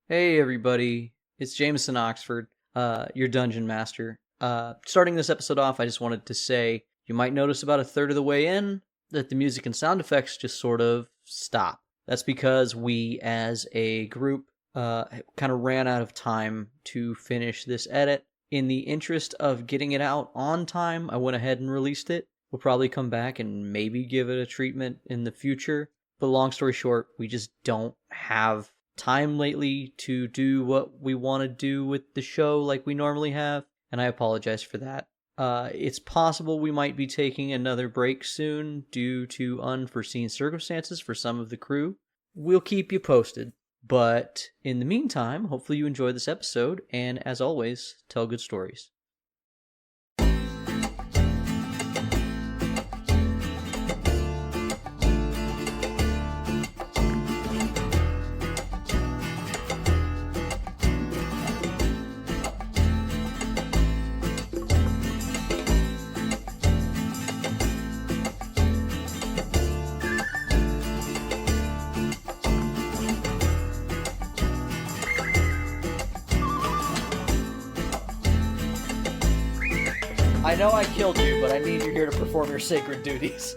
Hey everybody, it's Jameson Oxford, your dungeon master. Starting this episode off, I just wanted to say you might notice about a third of the way in that the music and sound effects just sort of stop. That's because we as a group kind of ran out of time to finish this edit. In the interest of getting it out on time, I went ahead and released it. We'll probably come back and maybe give it a treatment in the future. But long story short, we just don't have time lately to do what we want to do with the show like we normally have, and I apologize for that. It's possible we might be taking another break soon due to unforeseen circumstances for some of the crew. We'll keep you posted, but in the meantime, hopefully you enjoy this episode, and as always, tell good stories. I know I killed you, but I need you here to perform your sacred duties.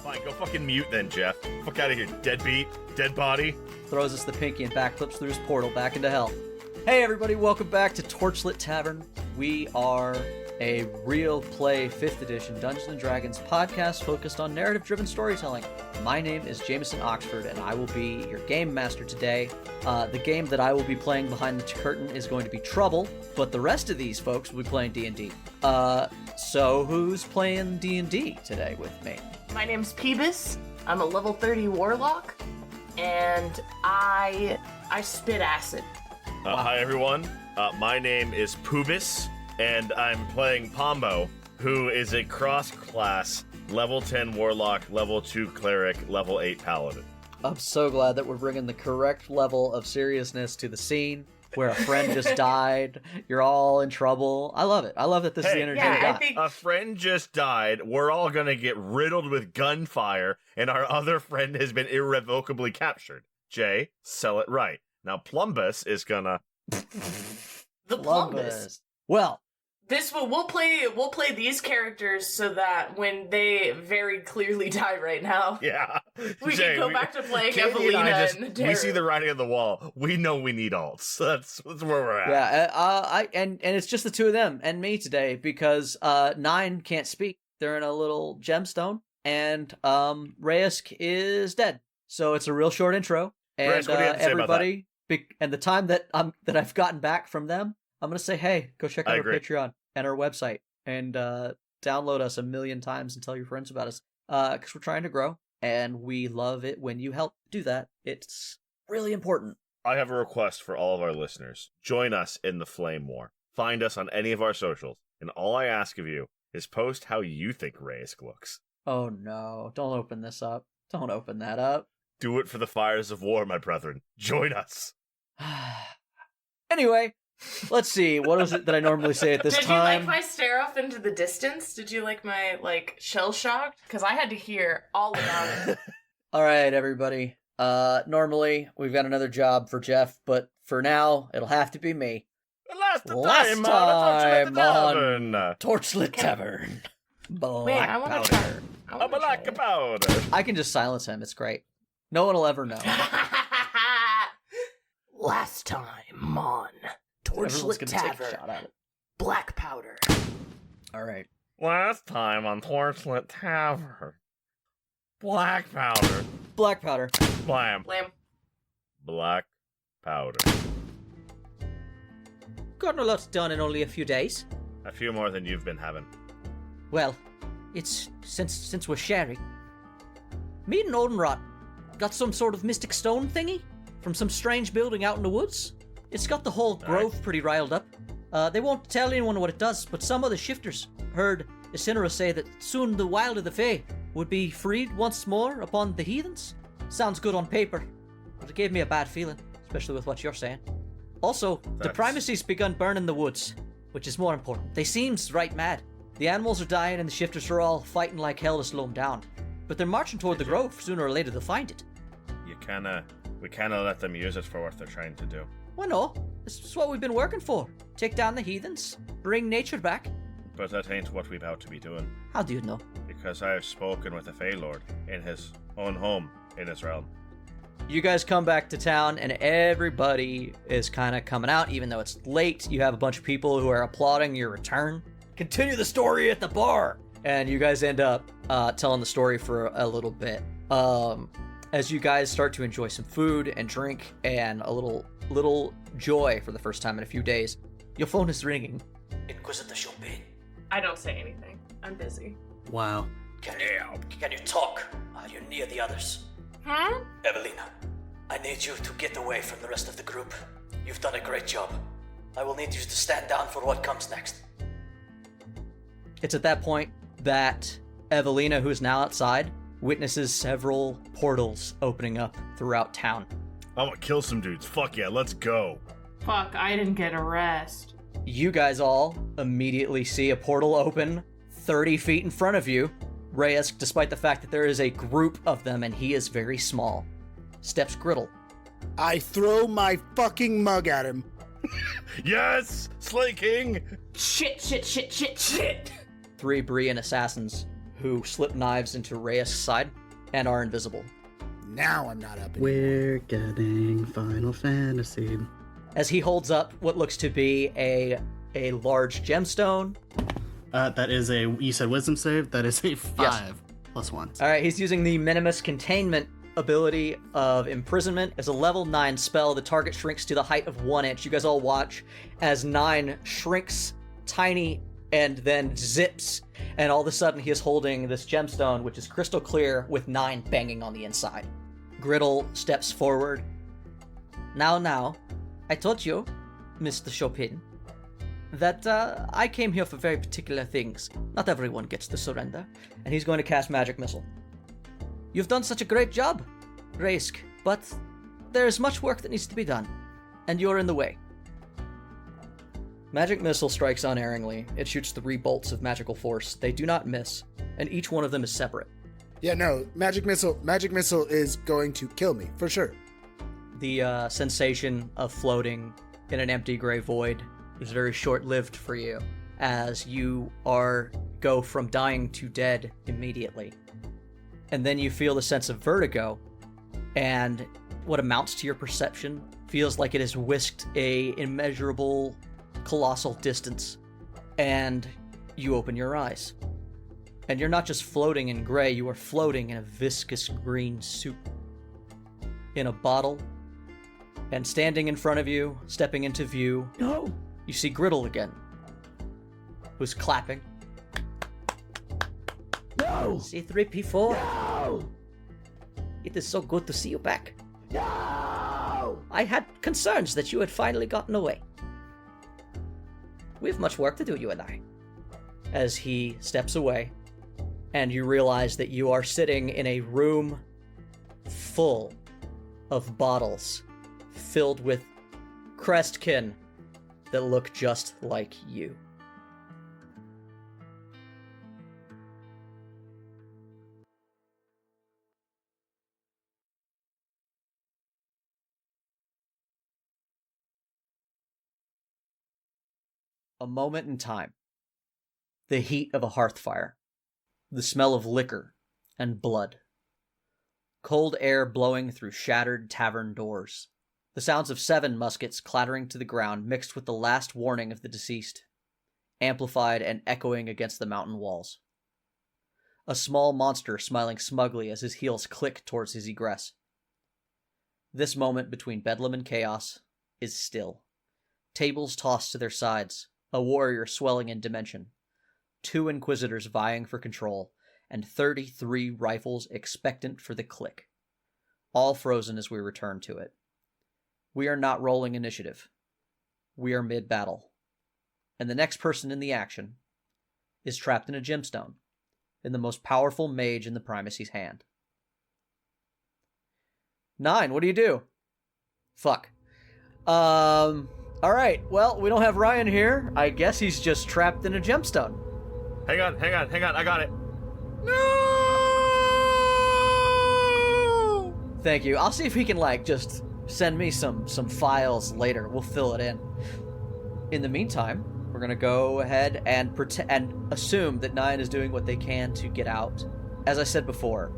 Fine, go fucking mute then, Jeff. Fuck out of here, deadbeat, dead body. Throws us the pinky and backflips through his portal back into hell. Hey everybody, welcome back to Torchlit Tavern. We are a real play 5th edition Dungeons & Dragons podcast focused on narrative-driven storytelling. My name is Jameson Oxford, and I will be your game master today. The game that I will be playing behind the curtain is going to be Trouble, but the rest of these folks will be playing D&D. So who's playing D&D today with me? My name's Peebus. I'm a level 30 warlock, and I spit acid. Hi everyone, my name is Pubis, and I'm playing Pombo, who is a cross-class level 10 warlock, level 2 cleric, level 8 paladin. I'm so glad that we're bringing the correct level of seriousness to the scene where a friend just died. You're all in trouble. I love it. I love that this is the energy we got. I think A friend just died, we're all gonna get riddled with gunfire, and our other friend has been irrevocably captured. Jay, sell it right. Now Plumbus is gonna... the Plumbus. Well, We'll play these characters so that when they very clearly die right now, Yeah. we Jay, can go back to playing Katie and I Evalina and Aderu. we see the writing on the wall. We know we need alts. That's where we're at. yeah, and it's just the two of them and me today because 9 can't speak. They're in a little gemstone, and Reyes is dead. So it's a real short intro. And Reyes, what do you have to say about everybody, and the time that I've gotten back from them, I'm gonna say, hey, go check out our agree. Patreon and our website, and download us 1,000,000 times and tell your friends about us. Because we're trying to grow, and we love it when you help do that. It's really important. I have a request for all of our listeners. Join us in the Flame War. Find us on any of our socials, and all I ask of you is post how you think Reyes looks. Oh no, don't open this up. Don't open that up. Do it for the fires of war, my brethren. Join us. Anyway, let's see. What was it that I normally say at this Did time? you like my stare off into the distance? Did you like my shell shocked? Because I had to hear all about it. All right, everybody. Normally we've got another job for Jeff, but for now it'll have to be me. Last Last time time on Torchlit Tavern. Wait, I want to try. a black powder. I can just silence him. It's great. No one will ever know. Last time on Everyone's Torchlit gonna take a Tavern, shot at it. Blackpowder. All right. Last time on Torchlit Tavern. Black powder. Black powder. Blam. Lamb. Black powder. Gotten a lot done in only a few days. A few more than you've been having. Well, it's since we're sharing. Me and Oldenrot got some sort of mystic stone thingy from some strange building out in the woods. It's got the whole grove pretty riled up. They won't tell anyone what it does, but some of the shifters heard Isinera say that soon the Wild of the Fae would be freed once more upon the heathens. Sounds good on paper, but it gave me a bad feeling, especially with what you're saying. Also, the primacy's begun burning the woods, which is more important. They seems right mad. The animals are dying and the shifters are all fighting like hell to slow them down. But they're marching toward the grove. Sooner or later they'll find it. You kinda We cannot let them use it for what they're trying to do. Well, no. This is what we've been working for. Take down the heathens, bring nature back. But that ain't what we're about to be doing. How do you know? Because I have spoken with the Fey Lord in his own home in his realm. You guys come back to town, and everybody is kind of coming out, even though it's late. You have a bunch of people who are applauding your return. Continue the story at the bar! And you guys end up telling the story for a little bit. As you guys start to enjoy some food and drink and a little joy for the first time in a few days, your phone is ringing. Inquisitor Chopin. I don't say anything. I'm busy. Wow. Can you talk? Are you near the others? Huh? Evalina, I need you to get away from the rest of the group. You've done a great job. I will need you to stand down for what comes next. It's at that point that Evalina, who is now outside, witnesses several portals opening up throughout town. I'm gonna kill some dudes. Fuck yeah, let's go. Fuck, I didn't get a rest. You guys all immediately see a portal open 30 feet in front of you. Reyes, despite the fact that there is a group of them and he is very small, steps Griddle. I throw my fucking mug at him. Yes! Slay King! Shit. 3 Brian assassins who slip knives into Reyes' side and are invisible. Now I'm not up anymore. We're getting Final Fantasy. As he holds up what looks to be a large gemstone. That is you said wisdom save? That is a 5 plus 1. All right, he's using the Minimus Containment ability of Imprisonment. As a level 9 spell, the target shrinks to the height of 1 inch. You guys all watch as 9 shrinks tiny and then zips, and all of a sudden he is holding this gemstone, which is crystal clear, with 9 banging on the inside. Griddle steps forward. Now, I told you, Mr. Chopin, that I came here for very particular things. Not everyone gets to surrender. And he's going to cast Magic Missile. You've done such a great job, Raisk, but there's much work that needs to be done, and you're in the way. Magic Missile strikes unerringly. It shoots 3 bolts of magical force. They do not miss, and each one of them is separate. Yeah, no, Magic Missile is going to kill me, for sure. The sensation of floating in an empty gray void is very short-lived for you, as you go from dying to dead immediately. And then you feel the sense of vertigo, and what amounts to your perception feels like it has whisked a immeasurable, colossal distance, and you open your eyes. And you're not just floating in gray, you are floating in a viscous green soup. In a bottle, and standing in front of you, stepping into view, you see Griddle again, who's clapping. No! C3P4? No! It is so good to see you back. No! I had concerns that you had finally gotten away. We have much work to do, you and I. As he steps away, and you realize that you are sitting in a room full of bottles filled with crestkin that look just like you. A moment in time. The heat of a hearth fire. The smell of liquor and blood. Cold air blowing through shattered tavern doors. The sounds of 7 muskets clattering to the ground mixed with the last warning of the deceased, amplified and echoing against the mountain walls. A small monster smiling smugly as his heels click towards his egress. This moment between bedlam and chaos is still. Tables tossed to their sides, a warrior swelling in dimension, 2 inquisitors vying for control, and 33 rifles expectant for the click. All frozen as we return to it. We are not rolling initiative. We are mid-battle. And the next person in the action is trapped in a gemstone, in the most powerful mage in the primacy's hand. 9, what do you do? Fuck. Alright, well, we don't have Ryan here. I guess he's just trapped in a gemstone. Hang on, I got it. No! Thank you. I'll see if he can, just send me some files later. We'll fill it in. In the meantime, we're going to go ahead and assume that Nyan is doing what they can to get out. As I said before,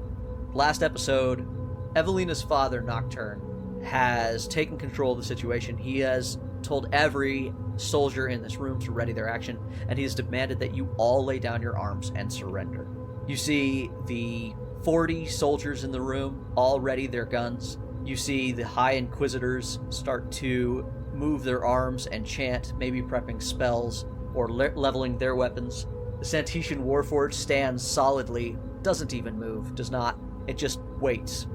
last episode, Evalina's father, Nocturne, has taken control of the situation. He has told every soldier in this room to ready their action, and he has demanded that you all lay down your arms and surrender. You see the 40 soldiers in the room all ready their guns. You see the High Inquisitors start to move their arms and chant, maybe prepping spells or leveling their weapons. The Santetian Warforged stands solidly, doesn't even move, does not. It just waits.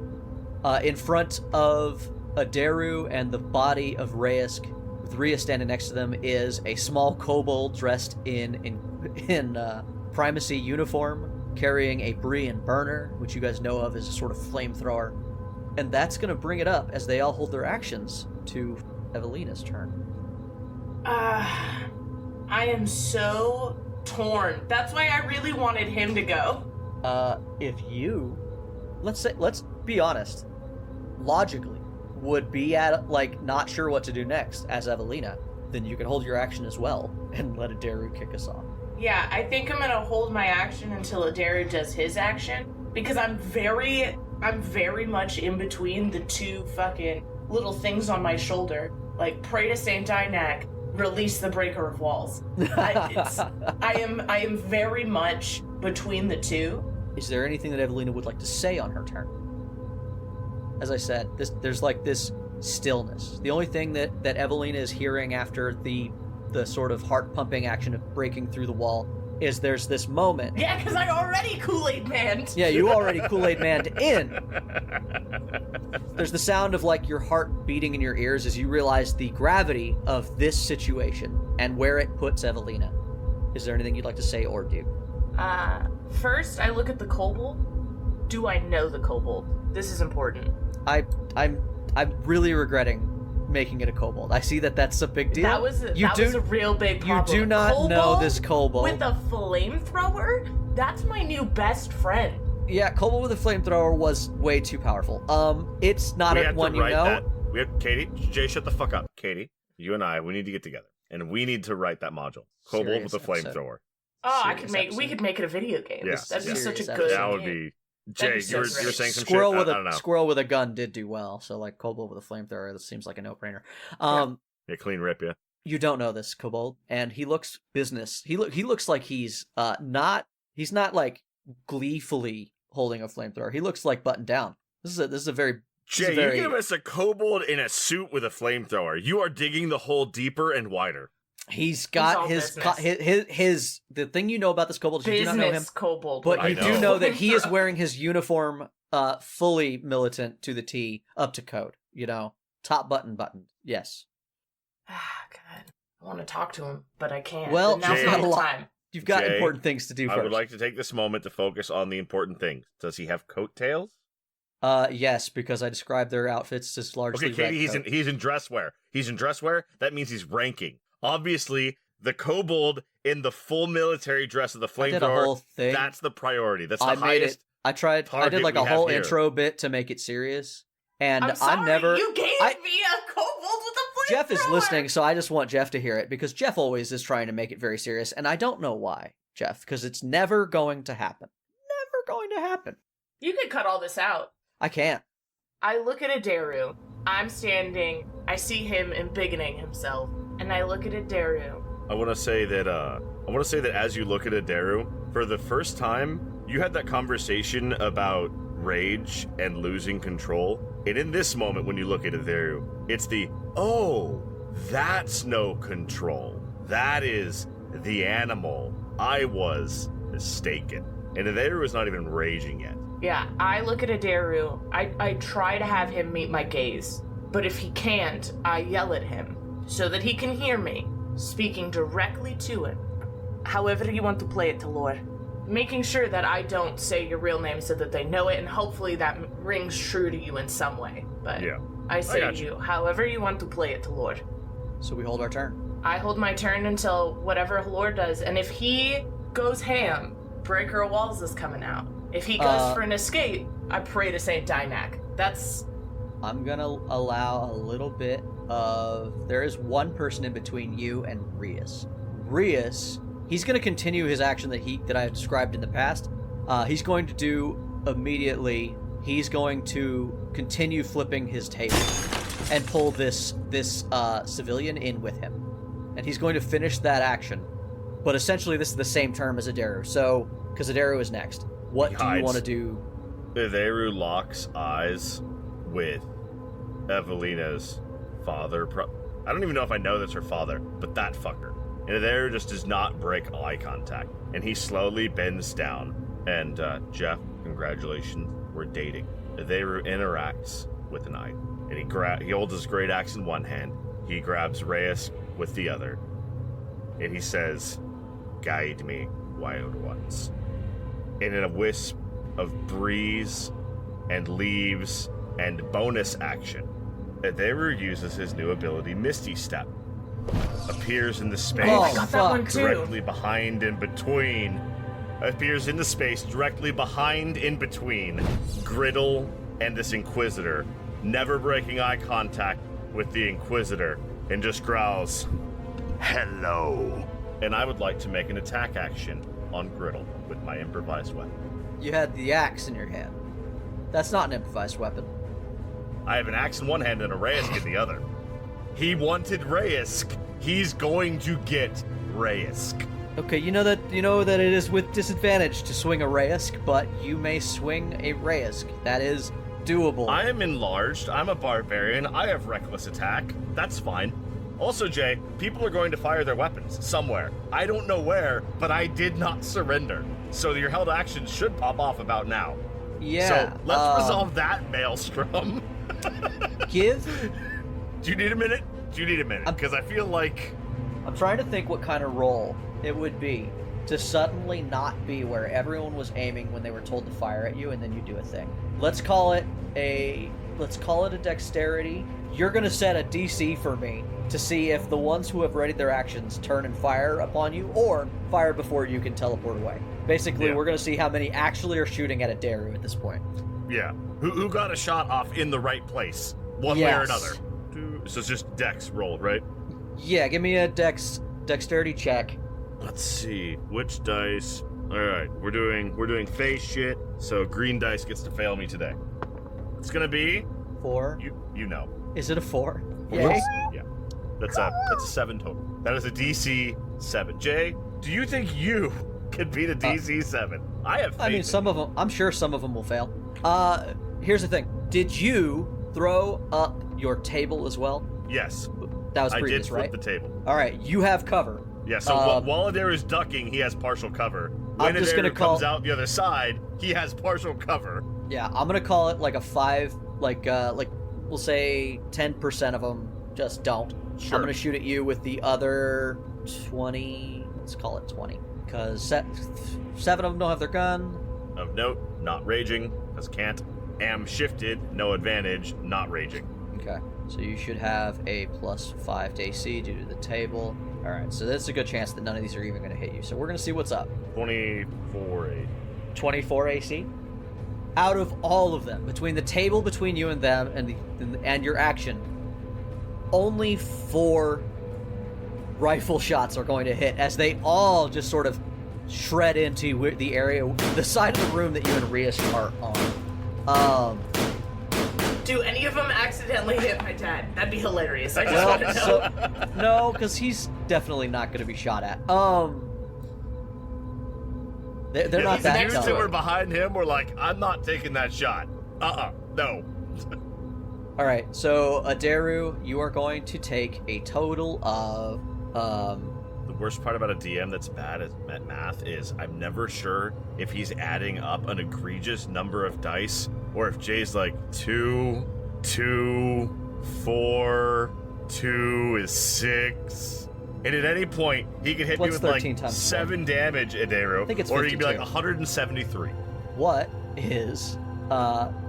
In front of Aderu and the body of Reyes, with Rhea standing next to them, is a small kobold dressed in primacy uniform, carrying a Brian burner, which you guys know of as a sort of flamethrower. And that's going to bring it up as they all hold their actions to Evalina's turn. I am so torn. That's why I really wanted him to go. If you, let's be honest, logically, would be at, not sure what to do next as Evalina, then you can hold your action as well and let Aderu kick us off. Yeah, I think I'm gonna hold my action until Aderu does his action, because I'm very much in between the two fucking little things on my shoulder. Pray to Saint Dynac, release the breaker of walls. I am very much between the two. Is there anything that Evalina would like to say on her turn? As I said, there's this stillness. The only thing that Evalina is hearing after the sort of heart-pumping action of breaking through the wall is there's this moment. Yeah, because I already Kool-Aid manned. Yeah, you already Kool-Aid manned in. There's the sound of your heart beating in your ears as you realize the gravity of this situation and where it puts Evalina. Is there anything you'd like to say or do? First, I look at the kobold. Do I know the kobold? This is important. I'm really regretting making it a kobold. I see that's a big deal. That was a real big problem. You do not know this kobold. With a flamethrower? That's my new best friend. Yeah, kobold with a flamethrower was way too powerful. It's not one you know. That. We have Katie. Jay, shut the fuck up. Katie, you and I, we need to get together, and we need to write that module. Kobold with a flamethrower. Oh, we could make it a video game. Yeah, that'd be such a episode. good That would game. be. Jay, you're saying some squirrel shit? with I don't know. Squirrel with a gun did do well, so kobold with a flamethrower, that seems like a no-brainer. Yeah, clean rip, yeah. You don't know this kobold, and he looks business. He looks like he's not gleefully holding a flamethrower. He looks buttoned down. This is a very Jay, you give us a kobold in a suit with a flamethrower. You are digging the hole deeper and wider. He's got his the thing you know about this kobold is you do not know him, kobold, but you do know that he is wearing his uniform fully militant to the T, up to code, top buttoned. Yes. God, I want to talk to him, but I can't. Well, now's not the time. You've got Jay, important things to do first. I would like to take this moment to focus on the important things. Does he have coattails? Yes, because I described their outfits as largely Okay, Katie, he's in dress wear. He's in dress wear. That means he's ranking. Obviously, the kobold in the full military dress of the flamethrower. I did a whole thing. That's the priority. That's the highest. I did a whole intro bit to make it serious, and I'm sorry, you gave me a kobold with a flamethrower. Jeff is listening, so I just want Jeff to hear it because Jeff always is trying to make it very serious, and I don't know why, Jeff, because it's never going to happen. Never going to happen. You could cut all this out. I can't. I look at Aderu. I'm standing. I see him embiggening himself, and I look at Aderu. I want to say that as you look at Aderu, for the first time, you had that conversation about rage and losing control. And in this moment, when you look at Aderu, it's that's no control. That is the animal. I was mistaken. And Aderu is not even raging yet. Yeah, I look at Aderu. I try to have him meet my gaze. But if he can't, I yell at him so that he can hear me, speaking directly to him. However you want to play it, Talor. Making sure that I don't say your real name so that they know it, and hopefully that rings true to you in some way. But yeah, I say to you, however you want to play it, Talor. So we hold our turn. I hold my turn until whatever Halor does, and if he goes ham, Breaker of Walls is coming out. If he goes for an escape, I pray to Saint Dynac. That's... I'm gonna allow a little bit of... There is one person in between you and Rias. Rias, he's gonna continue his action that I have described in the past. He's going to do immediately... He's going to continue flipping his table and pull this civilian in with him. And he's going to finish that action. But essentially, this is the same term as Aderu. So, because Aderu is next. What do you want to do? Aderu locks eyes with Evalina's father. I don't even know if I know that's her father, but that fucker. And Aderu just does not break eye contact. And he slowly bends down. And, Jeff, congratulations, we're dating. Aderu interacts with an eye. And he holds his great axe in one hand. He grabs Reyes with the other. And he says, "Guide me, wild ones." And in a wisp of breeze and leaves and bonus action, Aderu uses his new ability, Misty Step. Appears in the space I got that one too. directly behind and between. Appears in the space directly behind and between Griddle and this Inquisitor, never breaking eye contact with the Inquisitor, and just growls, "Hello." And I would like to make an attack action on Griddle with my improvised weapon. You had the axe in your hand. That's not an improvised weapon. I have an axe in one hand and a Reyes in the other. He wanted Reyes. He's going to get Reyes. Okay, you know that it is with disadvantage to swing a Reyes, but you may swing a Reyes. That is doable. I am enlarged. I'm a barbarian. I have reckless attack. That's fine. Also, Jay, people are going to fire their weapons somewhere. I don't know where, but I did not surrender. So your held action should pop off about now. Yeah. So let's resolve that maelstrom. Give... Do you need a minute? Because I feel like... I'm trying to think what kind of roll it would be to suddenly not be where everyone was aiming when they were told to fire at you, and then you do a thing. Let's call it a dexterity. You're gonna set a DC for me to see if the ones who have readied their actions turn and fire upon you, or fire before you can teleport away. Basically, We're gonna see how many actually are shooting at Aderu at this point. Yeah. Who got a shot off in the right place, one way or another. So it's just dex roll, right? Yeah, give me a dexterity check. Let's see, which dice? All right, we're doing face shit. So green dice gets to fail me today. It's gonna be 4. You know. Is it a 4? Yay. Yeah. That's a 7 total. That is a DC 7. Jay, do you think you could beat a DC 7? I have faith. I mean, some of them. I'm sure some of them will fail. Here's the thing. Did you throw up your table as well? Yes. That was previous, I did flip right? the table. All right, you have cover. Yeah, so while Aderu is ducking, he has partial cover. When Aderu comes out the other side, he has partial cover. Yeah, I'm gonna call it like a 5, like we'll say 10% of them just don't. Sure. I'm gonna shoot at you with the other 20. Let's call it 20, because 7 of them don't have their gun. Of note, not raging, because can't. Am shifted, no advantage, not raging. Okay, so you should have a +5 to AC due to the table. All right, so there's a good chance that none of these are even going to hit you. So we're going to see what's up. 24 AC. 24 AC? Out of all of them, between the table between you and them and your action, only 4 rifle shots are going to hit, as they all just sort of shred into the area, the side of the room that you and Rias are on. Do any of them accidentally hit my dad? That'd be hilarious. I just want to know. No, because he's definitely not going to be shot at. They're not that dumb. The dudes that were behind him were like, "I'm not taking that shot. No." All right, so Aderu, you are going to take a total of. The worst part about a DM that's bad at math is I'm never sure if he's adding up an egregious number of dice, or if Jay's like 2, 4, 2 is 6. And at any point, he can hit me with like 7 damage, Aderu. I think it's or 52. he can be like 173. What is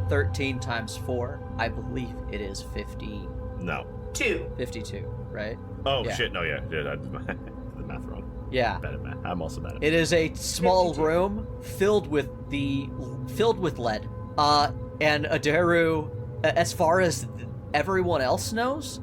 13 times 4? I believe it is 50. No. 52, right? Oh, Yeah. shit, no, yeah. I did the math wrong. Yeah. Bad at math. I'm also bad at math. It is a small room filled with lead. And Aderu, as far as everyone else knows,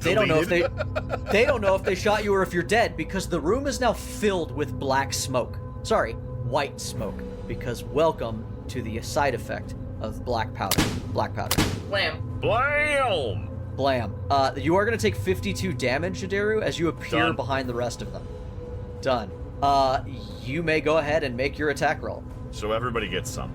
they don't know if they don't know if they shot you or if you're dead, because the room is now filled with black smoke. Sorry, white smoke, because welcome to the side effect of black powder. Black powder. Blam. Blam! Blam. You are going to take 52 damage, Aderu, as you appear Done. behind the rest of them. Done. You may go ahead and make your attack roll. So everybody gets some.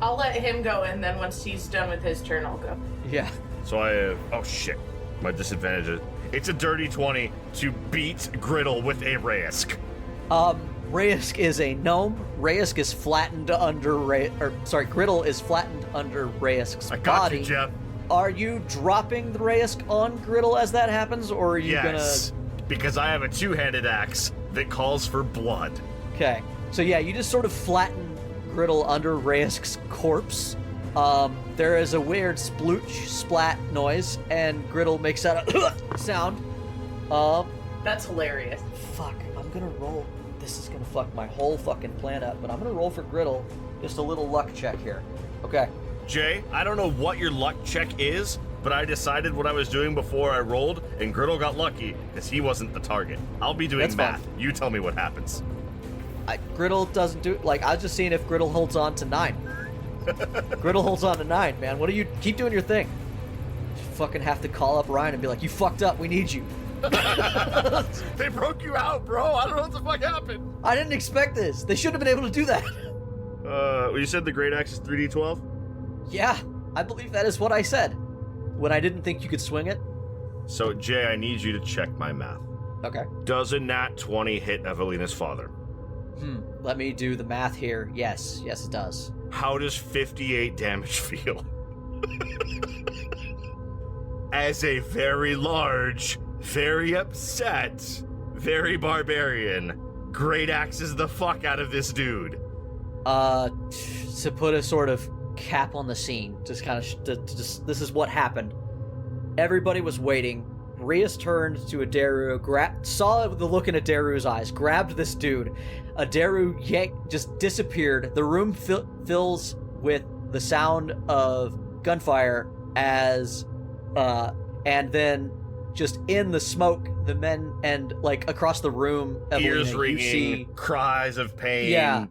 I'll let him go, and then once he's done with his turn, I'll go. Yeah. So I have... Oh, shit. My disadvantage is... It's a dirty 20 to beat Griddle with a Raisk. Raisk is a gnome. Raisk is flattened under Griddle is flattened under Raisk's I got body. you, Jeff. Are you dropping the Raisk on Griddle as that happens, or are you Yes, because I have a two-handed axe that calls for blood. gonna... Okay. So yeah, you just sort of flatten Griddle under Raisk's corpse. There is a weird splooch splat noise, and Griddle makes out a sound. That's hilarious. Fuck, I'm gonna roll. This is gonna fuck my whole fucking plan up, but I'm gonna roll for Griddle. Just a little luck check here. Okay. Jay, I don't know what your luck check is, but I decided what I was doing before I rolled, and Griddle got lucky because he wasn't the target. I'll be doing That's math. fine. You tell me what happens. Griddle doesn't do... Like, I was just seeing if Griddle holds on to 9. Griddle holds on to 9, man. What do you... Keep doing your thing. You fucking have to call up Ryan and be like, you fucked up, we need you. They broke you out, bro. I don't know what the fuck happened. I didn't expect this. They shouldn't have been able to do that. You said the great axe is 3d12? Yeah, I believe that is what I said. When I didn't think you could swing it. So, Jay, I need you to check my math. Okay. Does a nat 20 hit Evalina's father? Let me do the math here. Yes, it does. How does 58 damage feel? As a very large, very upset, very barbarian, great axes the fuck out of this dude. To put a sort of cap on the scene, just kind of, this is what happened. Everybody was waiting. Rias turned to Aderu, saw the look in Aderu's eyes, grabbed this dude. Aderu just disappeared. The room fills with the sound of gunfire and then just in the smoke, the men and like across the room, Evalina, Ears ringing, you see cries of pain,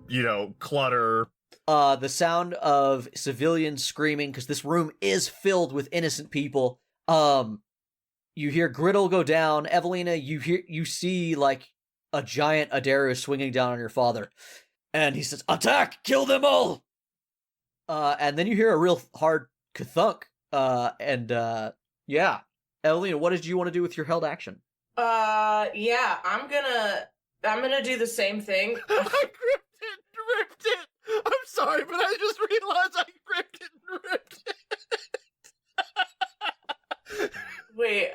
clutter. The sound of civilians screaming because this room is filled with innocent people. You hear Griddle go down. Evalina, you see like a giant Aderu swinging down on your father, and he says, "Attack! Kill them all!" And then you hear a real hard kathunk. Yeah, Evalina, what did you want to do with your held action? Yeah, I'm gonna do the same thing. I ripped it. I'm sorry, but I just realized I gripped it and ripped it. Wait,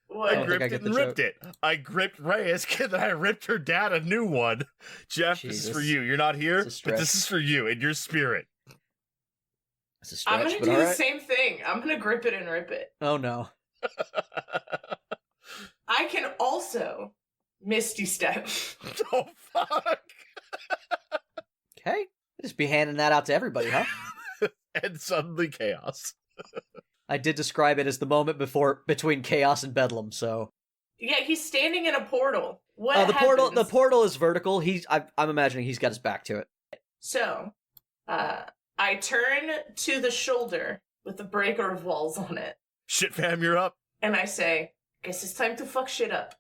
what? I gripped it and ripped it. I gripped Reyes, and then I ripped her dad a new one. Jeff, this is for you. You're not here, but this is for you in your spirit. It's a stretch, I'm gonna do the same thing. I'm gonna grip it and rip it. Oh no. I can also Misty Step. Oh, fuck. Okay. Just be handing that out to everybody, huh? And suddenly chaos. I did describe it as the moment between chaos and bedlam, so... Yeah, he's standing in a portal. What the portal is vertical. I'm imagining he's got his back to it. So, I turn to the shoulder with the breaker of walls on it. Shit, fam, you're up. And I say, guess it's time to fuck shit up.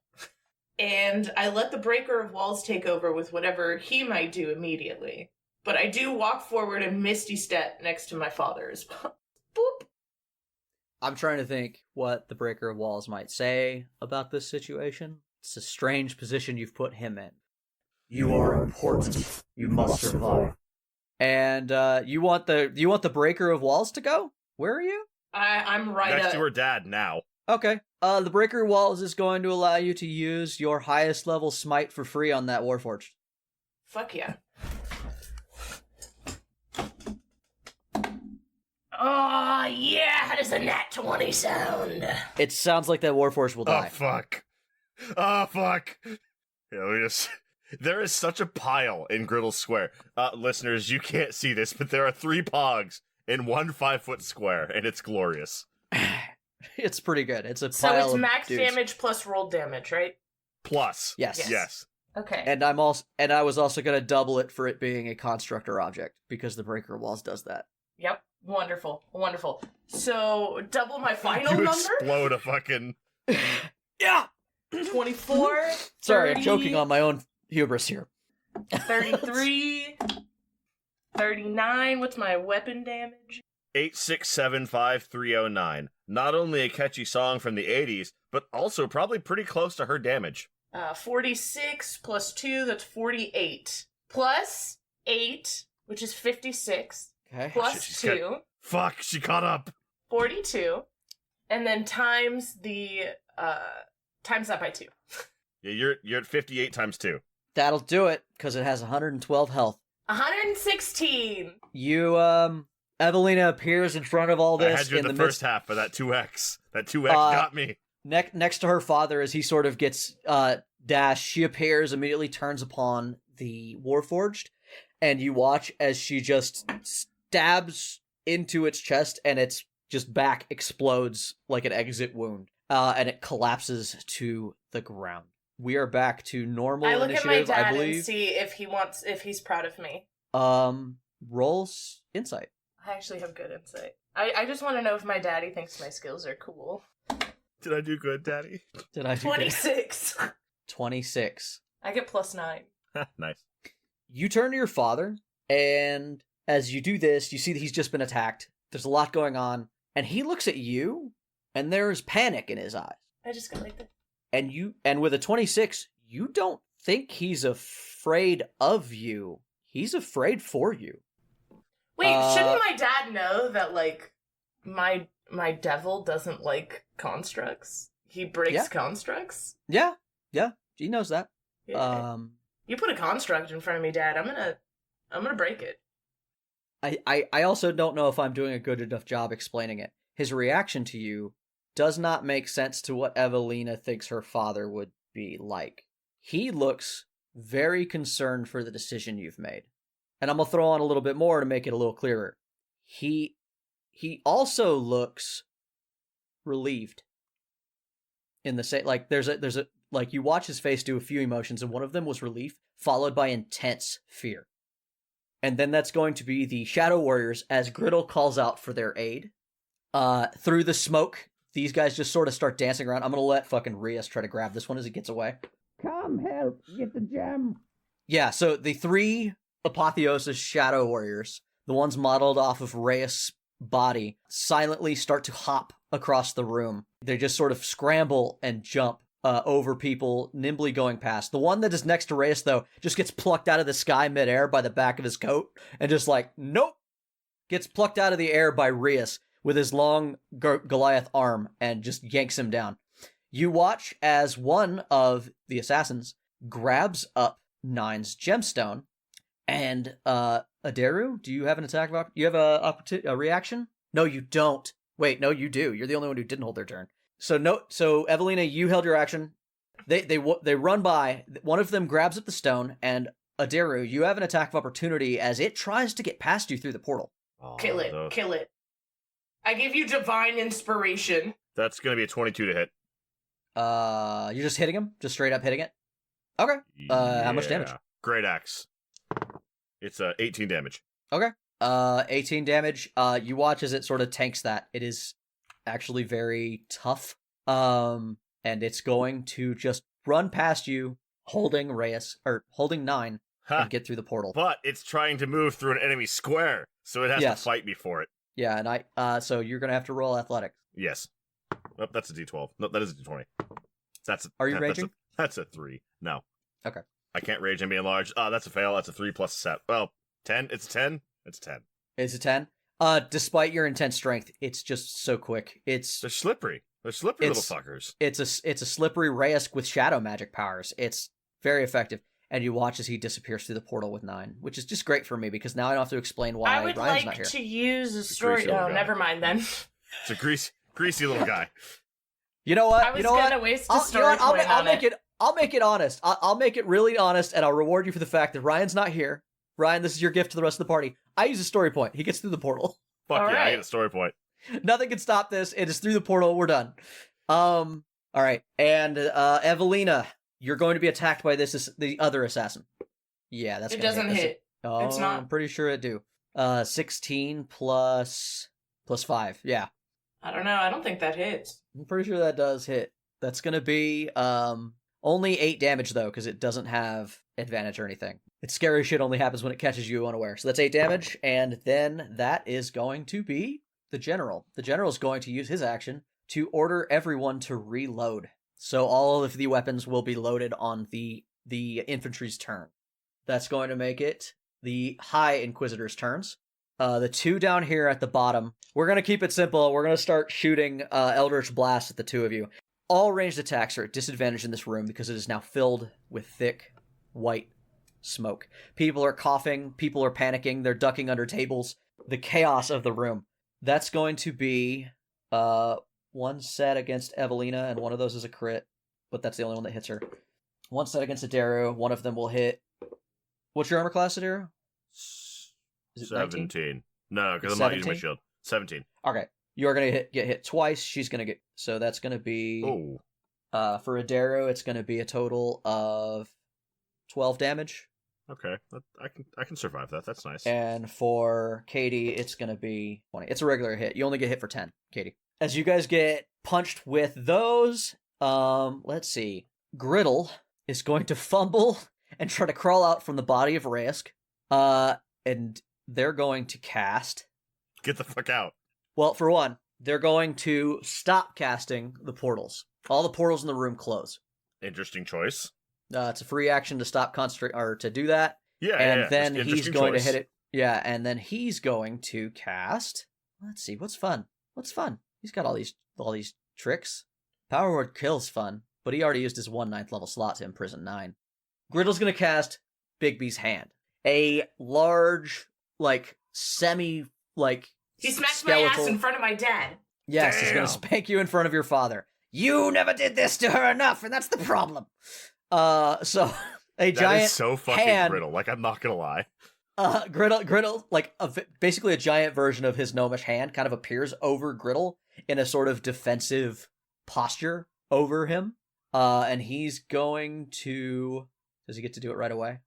And I let the breaker of walls take over with whatever he might do immediately. But I do walk forward and Misty Step next to my father as well. Boop. I'm trying to think what the breaker of walls might say about this situation. It's a strange position you've put him in. You are important. You must survive. And you want the breaker of walls to go? Where are you? I'm right next to her dad now. Okay. The breaker of walls is going to allow you to use your highest level smite for free on that Warforged. Fuck yeah. Oh, yeah, how does a nat 20 sound? It sounds like that Warforged will die. Oh, fuck. There is such a pile in Griddle Square. Listeners, you can't see this, but there are 3 pogs in one 5-foot square, and it's glorious. It's pretty good. It's a So pile it's of max dudes. damage plus roll damage, right? Plus. Yes. Yes. Okay. And I was also going to double it for it being a constructor object because the breaker walls does that. Yep. Wonderful. Wonderful. So double my final You number. explode a fucking... Yeah. 24. Sorry, 30, I'm choking on my own hubris here. 33. 39. What's my weapon damage? 8675309. Not only a catchy song from the 80s, but also probably pretty close to her damage. 46 plus 2, that's 48. Plus 8, which is 56. Okay. Plus shit, she's 2, Fuck, she caught up. 42. And then times that by 2. Yeah, you're at 58 times 2. That'll do it because it has 112 health. 116. You, Evalina appears in front of all this I had you in the midst. first half, but that 2x. That 2x got me. Next to her father, as he sort of gets dashed, she appears, immediately turns upon the Warforged, and you watch as she just stabs into its chest, and its just back explodes like an exit wound, and it collapses to the ground. We are back to normal I look at initiative, my dad I believe. and see if he's proud of me. Rolls insight. I actually have good insight. I just want to know if my daddy thinks my skills are cool. Did I do good, Daddy? Did I do 26. 26. I get plus 9. Nice. You turn to your father, and as you do this, you see that he's just been attacked. There's a lot going on, and he looks at you, and there's panic in his eyes. I just got like that. And with a 26, you don't think he's afraid of you. He's afraid for you. Wait, shouldn't my dad know that, like, my devil doesn't like constructs? He breaks constructs? Yeah, he knows that. Yeah. You put a construct in front of me, Dad, I'm gonna break it. I also don't know if I'm doing a good enough job explaining it. His reaction to you does not make sense to what Evalina thinks her father would be like. He looks very concerned for the decision you've made. And I'm going to throw on a little bit more to make it a little clearer. He also looks relieved. In the same, like, there's a, like, you watch his face do a few emotions, and one of them was relief, followed by intense fear. And then that's going to be the Shadow Warriors as Griddle calls out for their aid. Through the smoke, these guys just sort of start dancing around. I'm going to let fucking Rias try to grab this one as he gets away. Come help, get the gem. Yeah, so the 3 Apotheosis Shadow Warriors, the ones modeled off of Rias' body, silently start to hop across the room. They just sort of scramble and jump over people, nimbly going past. The one that is next to Rias, though, just gets plucked out of the sky midair by the back of his coat, and just like, nope, gets plucked out of the air by Rias with his long Goliath arm and just yanks him down. You watch as one of the assassins grabs up Nine's gemstone, and Aderu, do you have an attack? You have a reaction? No, you don't. Wait, no, you do. You're the only one who didn't hold their turn. So Evalina, you held your action. They run by. One of them grabs up the stone, and Aderu, you have an attack of opportunity as it tries to get past you through the portal. Oh, Kill it. I give you divine inspiration. That's going to be a 22 to hit. You're just hitting him? Just straight up hitting it? Okay. How much damage? Great axe. It's 18 damage. Okay. 18 damage. You watch as it sort of tanks that. It is actually very tough. And it's going to just run past you, holding Nine, and get through the portal. But it's trying to move through an enemy square, so it has to fight me for it. Yeah, and so you're gonna have to roll athletics. Yes. Oh, that's a D12. No, that is a D20. Are you raging? That's a 3. No. Okay. I can't rage and be enlarged. That's a fail. That's a 3 plus a set. Well, 10. It's 10. It's 10. It's a 10. Despite your intense strength, it's just so quick. They're slippery. They're slippery little fuckers. It's a slippery Reyes with shadow magic powers. It's very effective. And you watch as he disappears through the portal with 9, which is just great for me because now I don't have to explain why I would Ryan's not like here. to use a story. Oh, never mind then. It's a greasy little guy. You know what? I was gonna waste a story point I'll on make it. I'll make it honest. I'll make it really honest, and I'll reward you for the fact that Ryan's not here. Ryan, this is your gift to the rest of the party. I use a story point. He gets through the portal. Fuck All yeah, I right. get a story point. Nothing can stop this. It is through the portal. We're done. All right. And Evalina, you're going to be attacked by the other assassin. Yeah, that's It gonna doesn't That's hit. Oh, It's not. I'm pretty sure it do. 16 plus 5. Yeah. I don't know. I don't think that hits. I'm pretty sure that does hit. That's gonna be only 8 damage though, because it doesn't have advantage or anything. It's scary shit only happens when it catches you unaware. So that's 8 damage, and then that is going to be the general. The general is going to use his action to order everyone to reload. So all of the weapons will be loaded on the infantry's turn. That's going to make it the High Inquisitor's turns. The 2 down here at the bottom, we're going to keep it simple. We're going to start shooting Eldritch Blast at the 2 of you. All ranged attacks are at disadvantage in this room because it is now filled with thick, white smoke. People are coughing. People are panicking. They're ducking under tables. The chaos of the room. That's going to be 1 set against Evalina, and one of those is a crit, but that's the only one that hits her. 1 set against Aderu. One of them will hit. What's your armor class, Aderu? Is it 17. 19? No, because It's I'm not using my 17? shield. 17. Okay. You're going to get hit twice. She's going to get... So that's going to be... Oh. For Aderu, it's going to be a total of 12 damage. Okay. I can survive that. That's nice. And for Katie, it's going to be 20. It's a regular hit. You only get hit for 10, Katie. As you guys get punched with those, let's see. Griddle is going to fumble and try to crawl out from the body of Raisk. And they're going to cast... Get the fuck out. Well, for one, they're going to stop casting the portals. All the portals in the room close. Interesting choice. It's a free action to stop or to do that. Yeah, And yeah, then just he's interesting going choice. to hit it. Yeah, and then he's going to cast... Let's see, what's fun? He's got all these tricks. Power Word Kill's fun, but he already used his 1 9th level slot to imprison 9. Griddle's going to cast Bigby's Hand. A large, semi, He smacked skeletal... my ass in front of my dad. Yes, he's going Damn. to spank you in front of your father. You never did this to her enough, and that's the problem. So a That giant is so fucking hand, brittle. I'm not gonna lie. Griddle, basically a giant version of his gnomish hand, kind of appears over Griddle in a sort of defensive posture over him. And he's going to... Does he get to do it right away?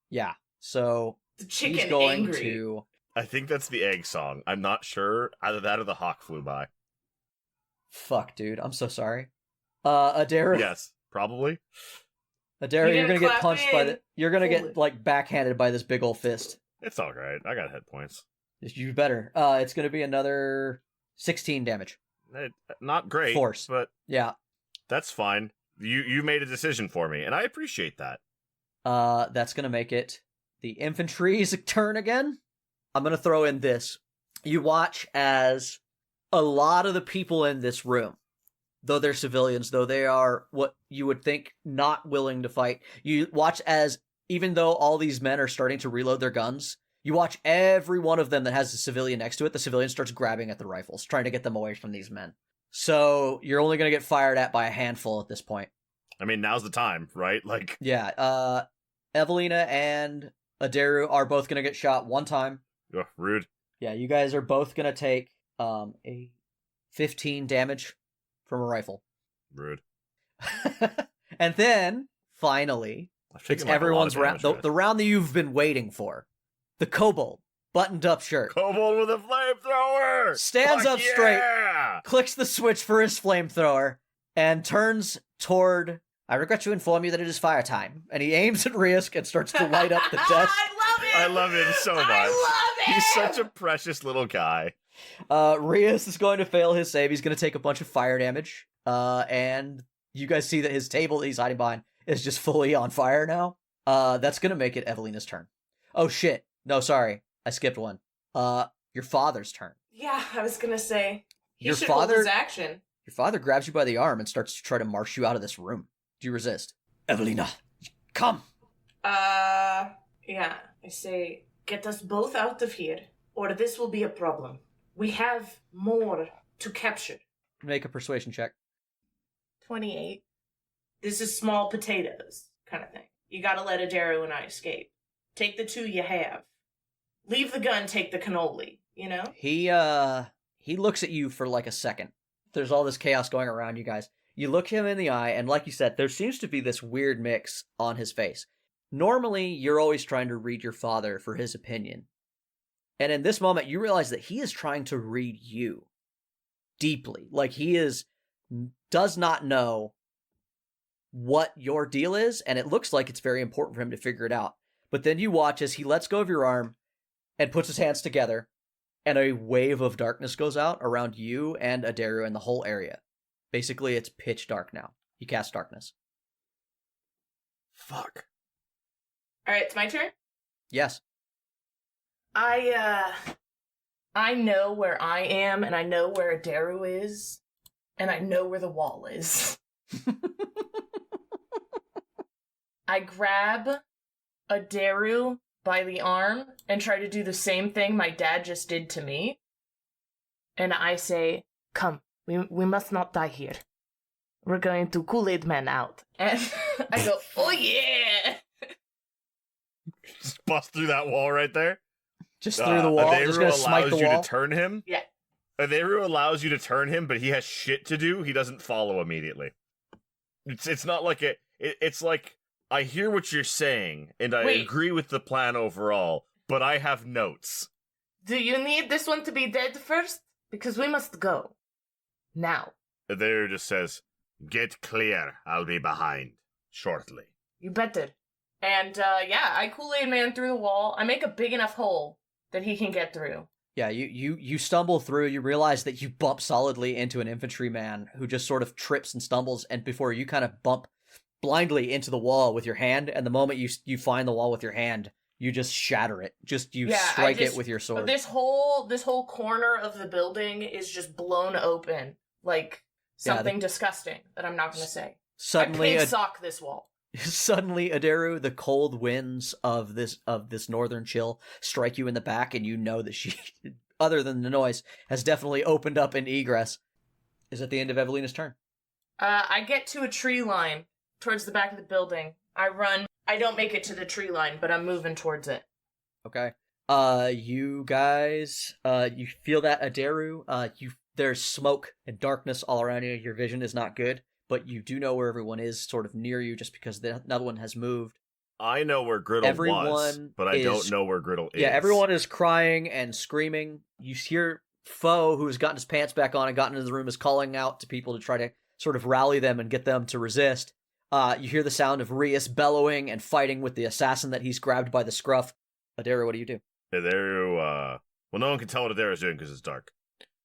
Yeah. So The chicken he's going angry. to... I think that's the egg song. I'm not sure. Either that or the hawk flew by. Fuck, dude. I'm so sorry. Aderu. Yes, probably. Aderu, you're didn't gonna get clap punched by in. the... You're gonna Holy. get, backhanded by this big ol' fist. It's all right. I got hit points. You better. It's gonna be another 16 damage. Not great. Force. But Yeah. that's fine. You made a decision for me, and I appreciate that. That's gonna make it the infantry's turn again. I'm gonna throw in this. You watch as a lot of the people in this room, though they're civilians, though they are what you would think not willing to fight, you watch as, even though all these men are starting to reload their guns, you watch every one of them that has a civilian next to it, the civilian starts grabbing at the rifles, trying to get them away from these men. So you're only gonna get fired at by a handful at this point. I mean, now's the time, right? Yeah, Evalina and Aderu are both gonna get shot 1 time. Ugh, rude. Yeah, you guys are both gonna take a 15 damage from a rifle. Rude. And then, finally, I've it's taken, a lot everyone's of round, damage the round that you've been waiting for. The kobold, buttoned up shirt, Kobold with a flamethrower! Stands Fuck up straight. yeah! clicks the switch for his flamethrower, and turns toward... I regret to inform you that it is fire time. And he aims at Risk and starts to light up the desk. I love him so much. I love him. He's such a precious little guy. Rias is going to fail his save. He's going to take a bunch of fire damage. And you guys see that his table that he's hiding behind is just fully on fire now. That's going to make it Evelina's turn. Oh, shit. No, sorry. I skipped one. Your father's turn. Yeah, I was gonna say he Your should father- hold his action. Your father grabs you by the arm and starts to try to march you out of this room. Do you resist? Evelina, come! Yeah, I say get us both out of here, or this will be a problem. We have more to capture. Make a persuasion check. 28. This is small potatoes kind of thing. You gotta let Aderu and I escape. Take the 2 you have. Leave the gun, take the cannoli. you know? He looks at you for like a second. There's all this chaos going around you guys. You look him in the eye, and like you said, there seems to be this weird mix on his face. Normally, you're always trying to read your father for his opinion. And in this moment, you realize that he is trying to read you deeply. Like, does not know what your deal is, and it looks like it's very important for him to figure it out. But then you watch as he lets go of your arm and puts his hands together, and a wave of darkness goes out around you and Aderu and the whole area. Basically, it's pitch dark now. You cast darkness. Fuck. Alright, it's my turn? Yes. I know where I am, and I know where Aderu is, and I know where the wall is. I grab Aderu by the arm and try to do the same thing my dad just did to me. And I say, come, we must not die here. We're going to Kool-Aid Man out. And I go, oh yeah! Just bust through that wall right there. Just through the wall. Just gonna smite the allows you wall. to turn him. Yeah. Aderu allows you to turn him, but he has shit to do. He doesn't follow immediately. It's not like it's like, I hear what you're saying, and I agree with the plan overall, but I have notes. Do you need this one to be dead first? Because we must go. Now. Aderu just says, get clear, I'll be behind shortly. You better. And, yeah, I Kool-Aid Man through the wall. I make a big enough hole that he can get through. Yeah, you stumble through, you realize that you bump solidly into an infantryman who just sort of trips and stumbles, and before you kind of bump blindly into the wall with your hand, and the moment you find the wall with your hand, you just shatter it. Strike it with your sword. This whole corner of the building is just blown open, like something disgusting that I'm not going to say. Suddenly, I sock this wall. Suddenly, Aderu, the cold winds of this northern chill strike you in the back, and you know that she, other than the noise, has definitely opened up an egress. Is at the end of Evalina's turn. I get to a tree line towards the back of the building. I run. I don't make it to the tree line, but I'm moving towards it. Okay. You guys, you feel that, Aderu? There's smoke and darkness all around you. Your vision is not good, but you do know where everyone is, sort of near you, just because another one has moved. I know where Griddle was, but I don't know where Griddle is. Yeah, everyone is crying and screaming. You hear Foe, who has gotten his pants back on and gotten into the room, is calling out to people to try to sort of rally them and get them to resist. You hear the sound of Rias bellowing and fighting with the assassin that he's grabbed by the scruff. Aderu, what do you do? Aderu, well, no one can tell what Aderu's doing because it's dark.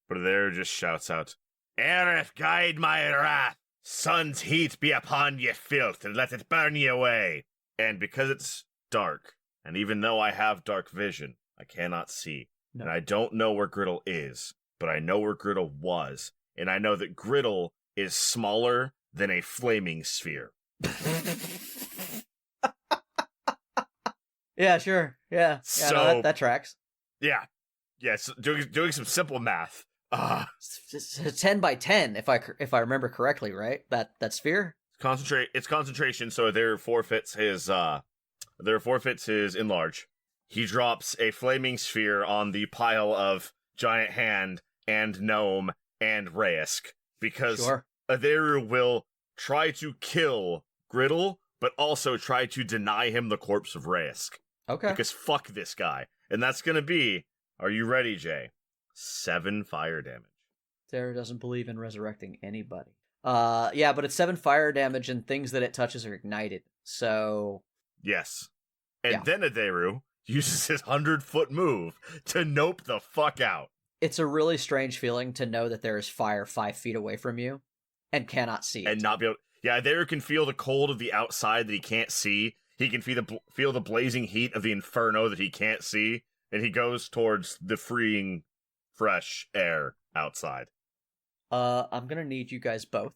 But Aderu just shouts out, Aerith, guide my wrath! Sun's heat be upon ye filth, and let it burn ye away! And because it's dark, and even though I have dark vision, I cannot see. No. And I don't know where Griddle is, but I know where Griddle was. And I know that Griddle is smaller than a flaming sphere. Yeah, sure. Yeah. So, no, that tracks. Yeah. Yes, doing some simple math. It's 10 by 10, if I remember correctly, right? That sphere? It's concentration, so there forfeits his enlarge. He drops a flaming sphere on the pile of giant hand and gnome and Raisk, because Aderu will try to kill Griddle, but also try to deny him the corpse of Raisk. Okay. Because fuck this guy. And that's gonna be, are you ready, Jay? 7 fire damage. Aderu doesn't believe in resurrecting anybody. Yeah, but it's 7 fire damage and things that it touches are ignited, so... Yes. And then Aderu uses his 100-foot move to nope the fuck out. It's a really strange feeling to know that there is fire 5 feet away from you and cannot see it. And not be able... Yeah, Aderu can feel the cold of the outside that he can't see. He can feel the blazing heat of the inferno that he can't see. And he goes towards the freeing, fresh air outside. I'm gonna need you guys both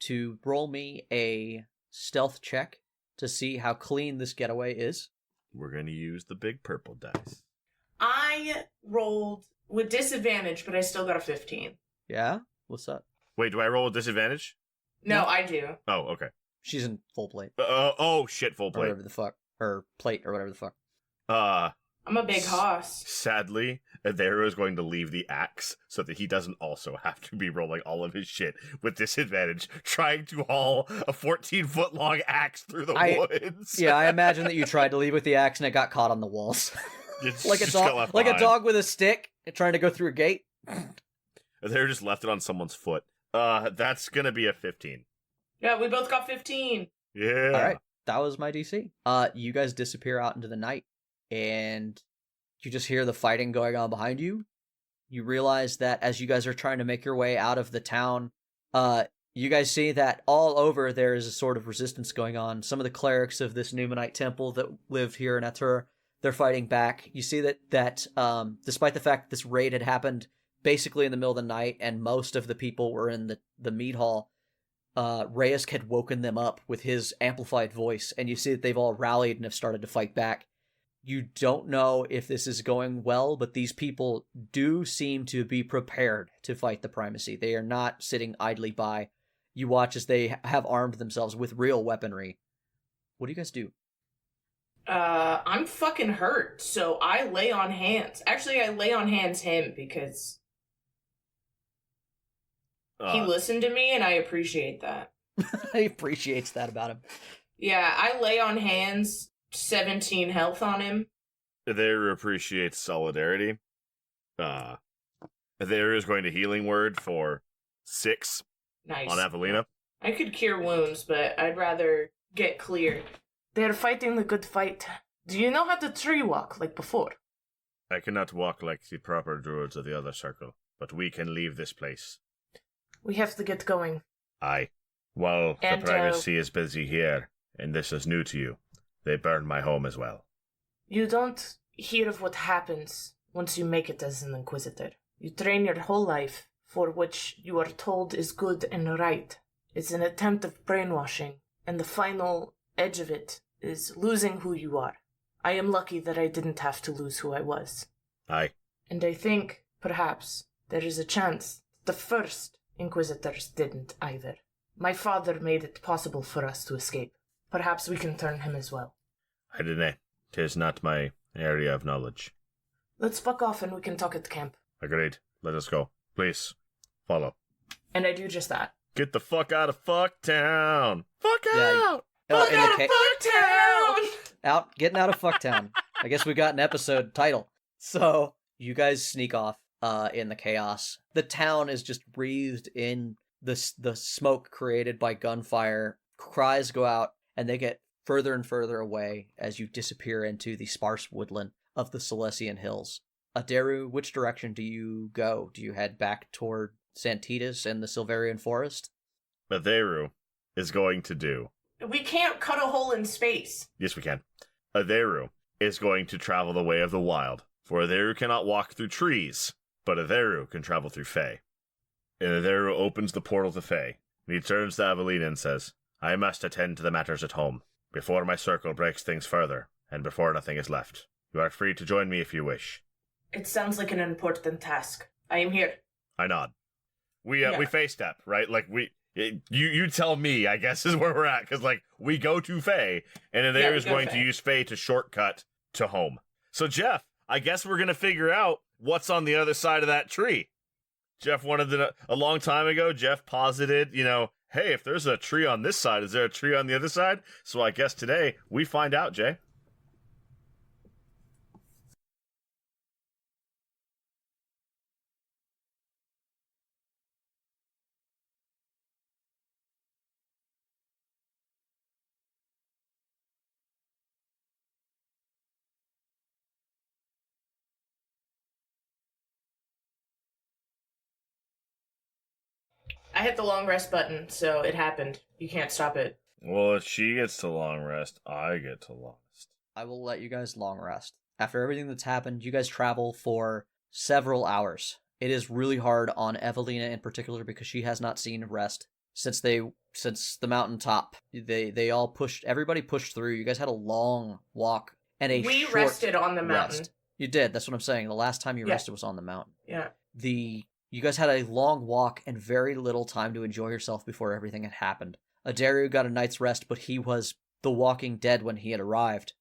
to roll me a stealth check to see how clean this getaway is. We're gonna use the big purple dice. I rolled with disadvantage, but I still got a 15. Yeah? What's up? Wait, do I roll with disadvantage? No, I do. Oh, okay. She's in full plate. Oh, shit, full plate. Or whatever the fuck. Or plate, or whatever the fuck. I'm a big hoss. Sadly, Aderu is going to leave the axe so that he doesn't also have to be rolling all of his shit with disadvantage, trying to haul a 14-foot-long axe through the woods. Yeah, I imagine that you tried to leave with the axe and it got caught on the walls. like a dog with a stick trying to go through a gate. Aderu just left it on someone's foot. That's gonna be a 15. Yeah, we both got 15. Yeah. All right, that was my DC. You guys disappear out into the night, and you just hear the fighting going on behind you. You realize that as you guys are trying to make your way out of the town, you guys see that all over there is a sort of resistance going on. Some of the clerics of this Numenite temple that lived here in Atur, they're fighting back. You see that despite the fact that this raid had happened basically in the middle of the night and most of the people were in the mead hall, Reyes had woken them up with his amplified voice, and you see that they've all rallied and have started to fight back. You don't know if this is going well, but these people do seem to be prepared to fight the primacy. They are not sitting idly by. You watch as they have armed themselves with real weaponry. What do you guys do? I'm fucking hurt, so I lay on hands. Actually, I lay on hands him because he listened to me, and I appreciate that. He appreciates that about him. Yeah, I lay on hands, 17 health on him. Aderu appreciates solidarity. Aderu is going to healing word for 6 Nice. on Evalina. I could cure wounds, but I'd rather get clear. They're fighting the good fight. Do you know how to tree walk like before? I cannot walk like the proper druids of the other circle, but we can leave this place. We have to get going. Aye. Well, And, the privacy is busy here, and this is new to you. They burned my home as well. You don't hear of what happens once you make it as an Inquisitor. You train your whole life for which you are told is good and right. It's an attempt of brainwashing, and the final edge of it is losing who you are. I am lucky that I didn't have to lose who I was. Aye. And I think, perhaps, there is a chance the first Inquisitors didn't either. My father made it possible for us to escape. Perhaps we can turn him as well. I dunno. 'Tis not my area of knowledge. Let's fuck off and we can talk at camp. Agreed. Let us go. Please, follow. And I do just that. Get the fuck out of Fucktown! Fuck out! Fuck out of Fucktown! Getting out of Fucktown. I guess we got an episode title. So, you guys sneak off in the chaos. The town is just breathed in the smoke created by gunfire. Cries go out, and they get further and further away as you disappear into the sparse woodland of the Silesian Hills. Aderu, which direction do you go? Do you head back toward Santitas and the Silverian Forest? Aderu is going to do. We can't cut a hole in space. Yes, we can. Aderu is going to travel the way of the wild, for Aderu cannot walk through trees, but Aderu can travel through Fae. And Aderu opens the portal to Fae, and he turns to Evalina and says, I must attend to the matters at home, before my circle breaks things further, and before nothing is left. You are free to join me if you wish. It sounds like an important task. I am here. I nod. We Fae step, right? Like, you tell me, I guess, is where we're at, because, like, we go to Fae, and Aderu is going to use Fae to shortcut to home. So, Jeff, I guess we're going to figure out what's on the other side of that tree. Jeff wanted to know, a long time ago, Jeff posited, hey, if there's a tree on this side, is there a tree on the other side? So I guess today we find out, Jay. I hit the long rest button, so it happened. You can't stop it. Well, if she gets to long rest, I get to long rest. I will let you guys long rest. After everything that's happened, you guys travel for several hours. It is really hard on Evalina in particular because she has not seen rest since the mountaintop. Everybody pushed through. You guys had a long walk and we rested on the mountain. Rest. You did. That's what I'm saying. The last time you rested was on the mountain. Yeah. You guys had a long walk and very little time to enjoy yourself before everything had happened. Aderu got a night's rest, but he was the walking dead when he had arrived.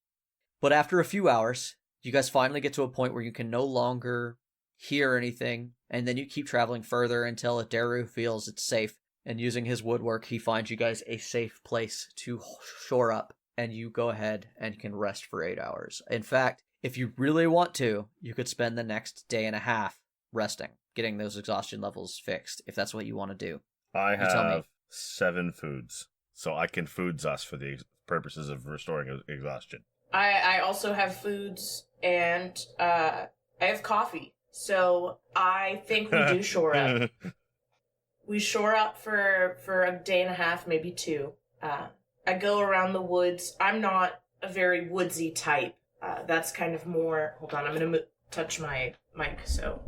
But after a few hours, You guys finally get to a point where you can no longer hear anything, and then you keep traveling further until Aderu feels it's safe, and using his woodwork, he finds you guys a safe place to shore up, and you go ahead and can rest for 8 hours. In fact, if you really want to, you could spend the next day and a half resting, getting those exhaustion levels fixed, if that's what you want to do. I tell me. have 7 foods, so I can foods us for the purposes of restoring exhaustion. I also have foods, and I have coffee. So I think we do shore up. We shore up for a day and a half, maybe 2. I go around the woods. I'm not a very woodsy type. That's kind of more... Hold on, I'm going to touch my mic, so...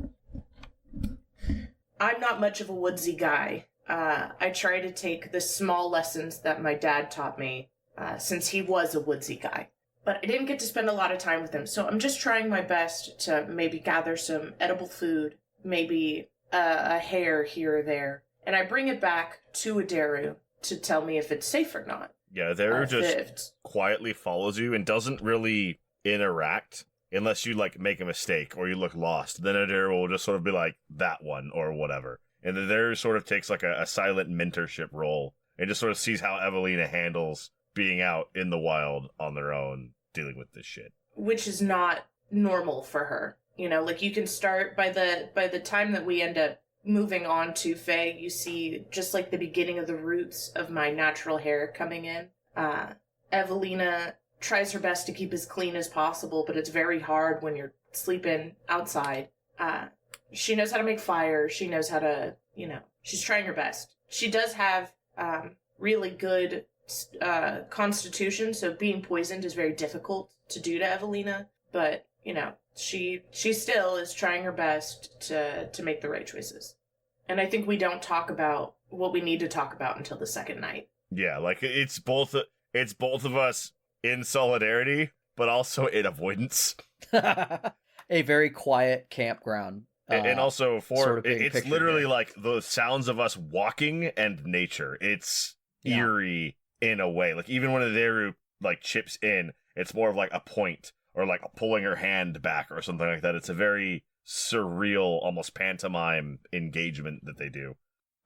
I'm not much of a woodsy guy. I try to take the small lessons that my dad taught me, since he was a woodsy guy. But I didn't get to spend a lot of time with him, so I'm just trying my best to maybe gather some edible food, maybe a hair here or there, and I bring it back to Aderu to tell me if it's safe or not. Yeah, Aderu just quietly follows you and doesn't really interact unless you, like, make a mistake or you look lost. Then Aderu will just sort of be like, that one, or whatever. And Aderu sort of takes, like, a silent mentorship role and just sort of sees how Evalina handles being out in the wild on their own, dealing with this shit. Which is not normal for her. You know, like, you can start by the time that we end up moving on to Faye, you see just like the beginning of the roots of my natural hair coming in. Evalina tries her best to keep as clean as possible, but it's very hard when you're sleeping outside. She knows how to make fire. She knows how to, you know, she's trying her best. She does have really good constitution, so being poisoned is very difficult to do to Evalina, but, you know, she still is trying her best to make the right choices. And I think we don't talk about what we need to talk about until the second night. Yeah, like, it's both of us in solidarity, but also in avoidance. A very quiet campground. And also, sort of it's literally like the sounds of us walking and nature. It's eerie in a way. Like, even when Aderu, like, chips in, it's more of like a point or like pulling her hand back or something like that. It's a very surreal, almost pantomime engagement that they do.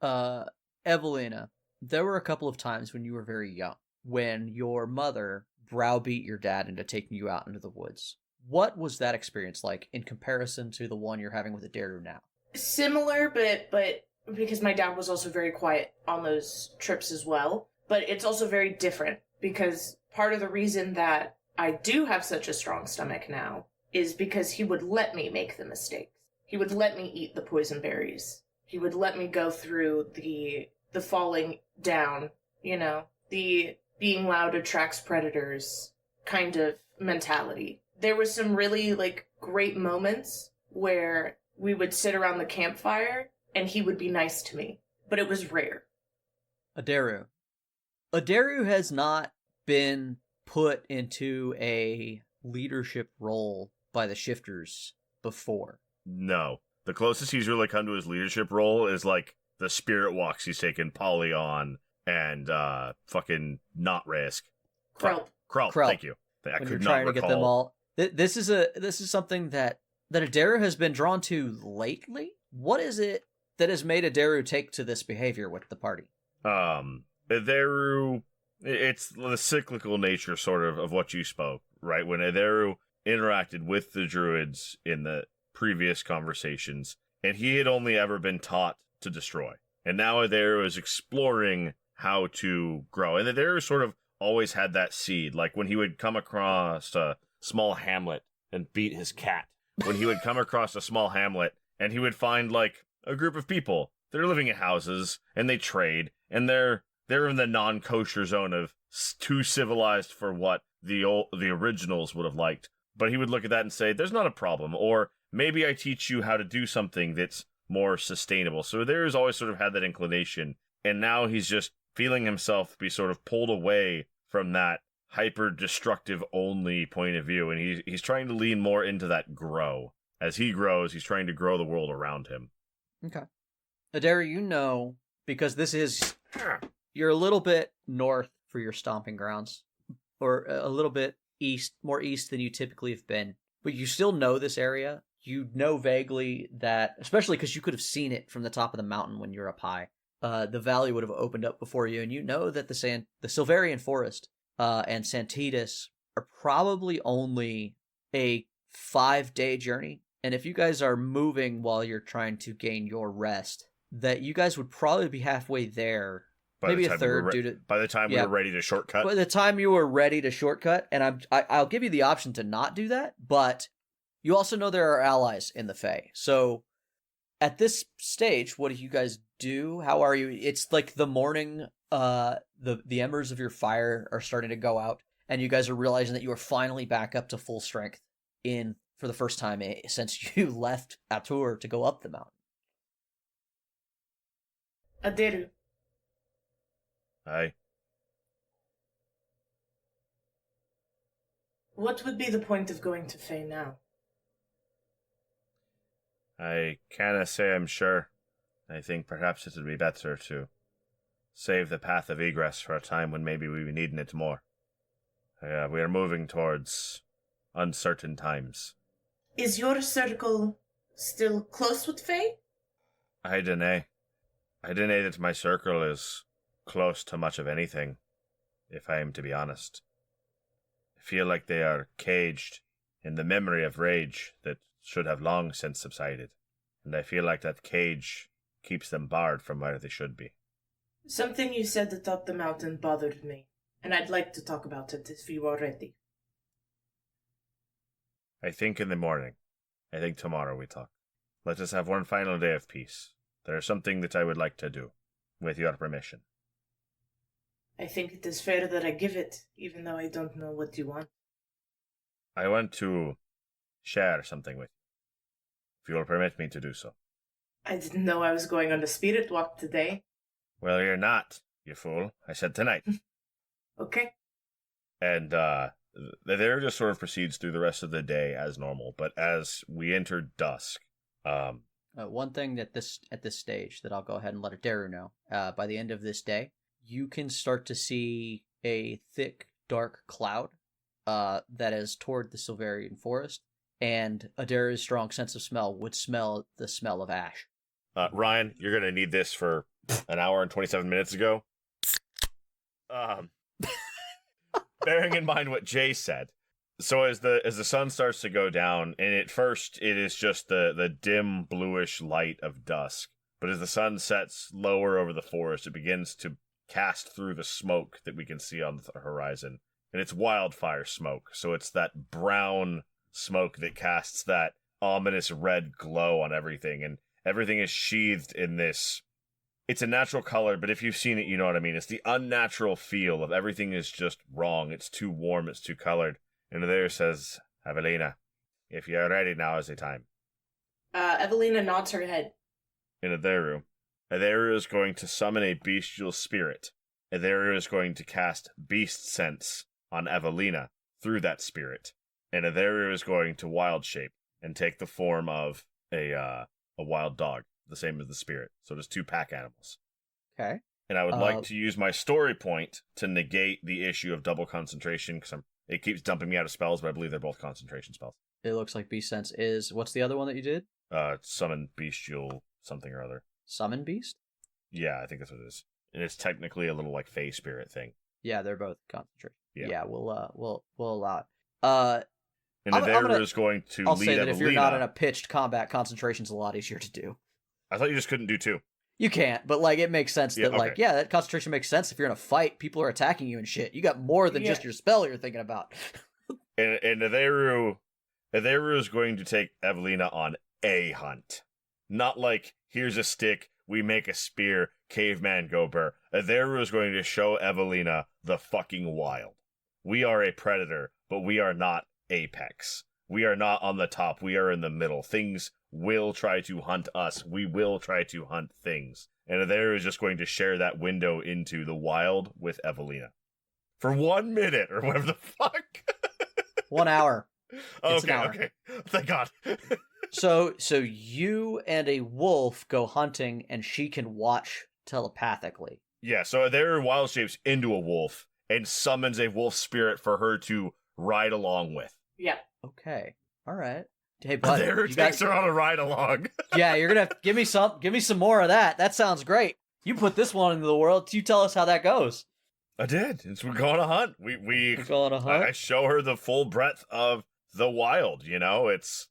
Evalina, there were a couple of times when you were very young, when your mother browbeat your dad into taking you out into the woods. What was that experience like in comparison to the one you're having with Aderu now? Similar, but because my dad was also very quiet on those trips as well. But it's also very different, because part of the reason that I do have such a strong stomach now is because he would let me make the mistakes. He would let me eat the poison berries. He would let me go through the falling down, you know, the being loud attracts predators kind of mentality. There was some really, like, great moments where we would sit around the campfire and he would be nice to me, but it was rare. Aderu. Aderu has not been put into a leadership role by the shifters before. No. The closest he's really come to his leadership role is, like, the spirit walks he's taken Polly on and fucking Not Risk. Krelp. Krelp, thank you. I When could you're trying not to recall. get them all. This is something that Aderu has been drawn to lately. What is it that has made Aderu take to this behavior with the party? Aderu, it's the cyclical nature sort of what you spoke, right? When Aderu interacted with the druids in the previous conversations, and he had only ever been taught to destroy. And now Aderu is exploring how to grow. And Aderu sort of always had that seed, like when he would come across a small hamlet and beat his cat. When he would come across a small hamlet and he would find, like, a group of people. They're living in houses and they trade, and they're in the non-kosher zone of too civilized for what the originals would have liked. But he would look at that and say, there's not a problem, or maybe I teach you how to do something that's more sustainable. So there's always sort of had that inclination, and now he's just feeling himself be sort of pulled away from that hyper-destructive only point of view, and he's trying to lean more into that grow. As he grows, he's trying to grow the world around him. Okay. Aderu, you know, because this is... You're a little bit north for your stomping grounds, or a little bit east, more east than you typically have been. but you still know this area. You know vaguely that, especially because you could have seen it from the top of the mountain when you're up high. The valley would have opened up before you, and you know that the Silverian Forest and Santitas are probably only a 5-day journey. And if you guys are moving while you're trying to gain your rest, that you guys would probably be halfway there. Maybe a third by the time we were ready to shortcut. By the time you were ready to shortcut, and I'll give you the option to not do that, but you also know there are allies in the Fae. So at this stage, what do you guys do? How are you? It's like the morning, the embers of your fire are starting to go out, and you guys are realizing that you are finally back up to full strength for the first time since you left Atur to go up the mountain. Aderu. Aye. What would be the point of going to Fae now? I canna say I'm sure. I think perhaps it would be better to save the path of egress for a time when maybe we be needing it more. We are moving towards uncertain times. Is your circle still close with Fae? I dunno. I dunno that my circle is close to much of anything, if I am to be honest. I feel like they are caged in the memory of rage that should have long since subsided, and I feel like that cage keeps them barred from where they should be. Something you said atop the mountain bothered me, and I'd like to talk about it if you are ready. I think in the morning. I think tomorrow we talk. Let us have one final day of peace. There is something that I would like to do, with your permission. I think it is fair that I give it, even though I don't know what you want. I want to share something with you, if you will permit me to do so. I didn't know I was going on a spirit walk today. Well, you're not, you fool. I said tonight. Okay. And there just sort of proceeds through the rest of the day as normal, but as we enter dusk, one thing at this stage that I'll go ahead and let Aderu know, by the end of this day, you can start to see a thick, dark cloud that is toward the Silverian Forest, and Aderu's strong sense of smell would smell the smell of ash. Ryan, you're going to need this for an hour and 27 minutes ago. Bearing in mind what Jay said, so as the sun starts to go down, and at first it is just the dim bluish light of dusk, but as the sun sets lower over the forest, it begins to cast through the smoke that we can see on the horizon. And it's wildfire smoke, so it's that brown smoke that casts that ominous red glow on everything, and everything is sheathed in this. It's a natural color, but if you've seen it, you know what I mean. It's the unnatural feel of everything is just wrong. It's too warm, it's too colored. And there says, Evalina, if you're ready, now is the time. Evalina nods her head. In Aderu is going to summon a bestial spirit. Aderu is going to cast beast sense on Evalina through that spirit. And Aderu is going to wild shape and take the form of a wild dog, the same as the spirit. So there's 2 pack animals. Okay. And I would like to use my story point to negate the issue of double concentration, because it keeps dumping me out of spells, but I believe they're both concentration spells. It looks like Beast Sense is... What's the other one that you did? Summon bestial something or other. Summon Beast? Yeah, I think that's what it is. And it's technically a little like Fey Spirit thing. Yeah, they're both concentration. Yeah, we'll allow it. And Aderu is going to I'll lead say that Evalina. if you're not in a pitched combat, concentration's a lot easier to do. I thought you just couldn't do 2. You can't, but it makes sense that that concentration makes sense if you're in a fight, people are attacking you and shit. You got more than just your spell you're thinking about. And Aderu is going to take Evalina on a hunt. Not like, here's a stick, we make a spear, caveman go burr. Aderu is going to show Evalina the fucking wild. We are a predator, but we are not apex. We are not on the top, we are in the middle. Things will try to hunt us. We will try to hunt things. And Aderu is just going to share that window into the wild with Evalina. For 1 minute, or whatever the fuck. 1 hour. It's Okay, an hour. okay. Thank God. So you and a wolf go hunting, and she can watch telepathically. Yeah, so Aderu wild shapes into a wolf and summons a wolf spirit for her to ride along with. Yeah. Okay. All right. Hey, bud. Aderu takes her on a ride along. Yeah, you're gonna have give me some more of that. That sounds great. You put this one into the world. You tell us how that goes. I did. We're going to hunt. We're going to hunt. I show her the full breadth of the wild. It's.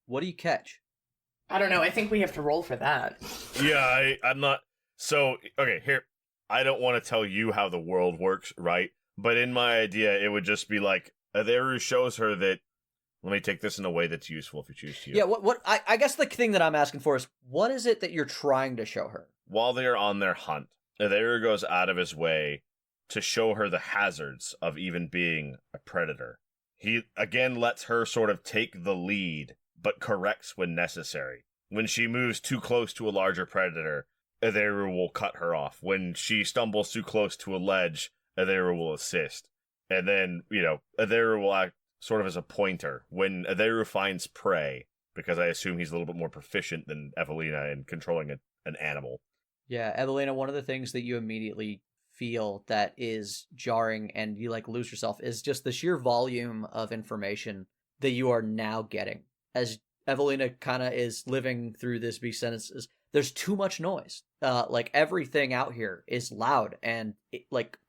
What do you catch? I don't know. I think we have to roll for that. Yeah, I'm not. So okay, here. I don't want to tell you how the world works, right? But in my idea, it would just be like Aderu shows her that. Let me take this in a way that's useful if you choose to. Yeah, I guess the thing that I'm asking for is, what is it that you're trying to show her? While they are on their hunt, Aderu goes out of his way to show her the hazards of even being a predator. He, again, lets her sort of take the lead, but corrects when necessary. When she moves too close to a larger predator, Aderu will cut her off. When she stumbles too close to a ledge, Aderu will assist. And then, Aderu will act sort of as a pointer. When Aderu finds prey, because I assume he's a little bit more proficient than Evalina in controlling an animal. Yeah, Evalina, one of the things that you immediately feel that is jarring and you lose yourself is just the sheer volume of information that you are now getting. As Evalina kind of is living through this beast sentences, there's too much noise. Everything out here is loud and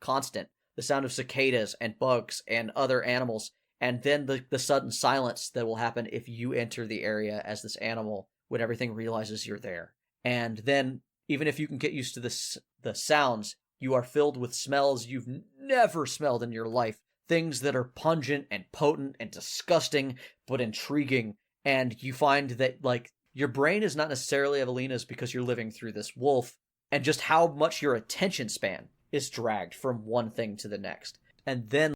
constant. The sound of cicadas and bugs and other animals. And then the sudden silence that will happen if you enter the area as this animal when everything realizes you're there. And then, even if you can get used to the sounds, you are filled with smells you've never smelled in your life. Things that are pungent and potent and disgusting, but intriguing. And you find that, your brain is not necessarily Evelina's because you're living through this wolf, and just how much your attention span is dragged from one thing to the next. And then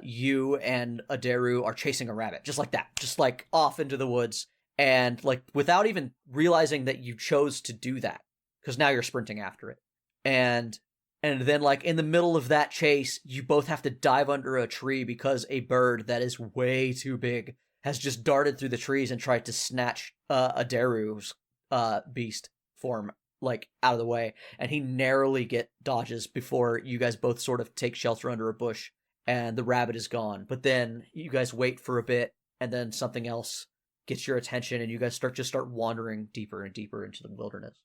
you and Aderu are chasing a rabbit, just like that, just off into the woods, and without even realizing that you chose to do that, because now you're sprinting after it, and then in the middle of that chase, you both have to dive under a tree because a bird that is way too big has just darted through the trees and tried to snatch Aderu's beast form out of the way, and he narrowly dodges before you guys both sort of take shelter under a bush. And the rabbit is gone. But then you guys wait for a bit, and then something else gets your attention, and you guys start wandering deeper and deeper into the wilderness.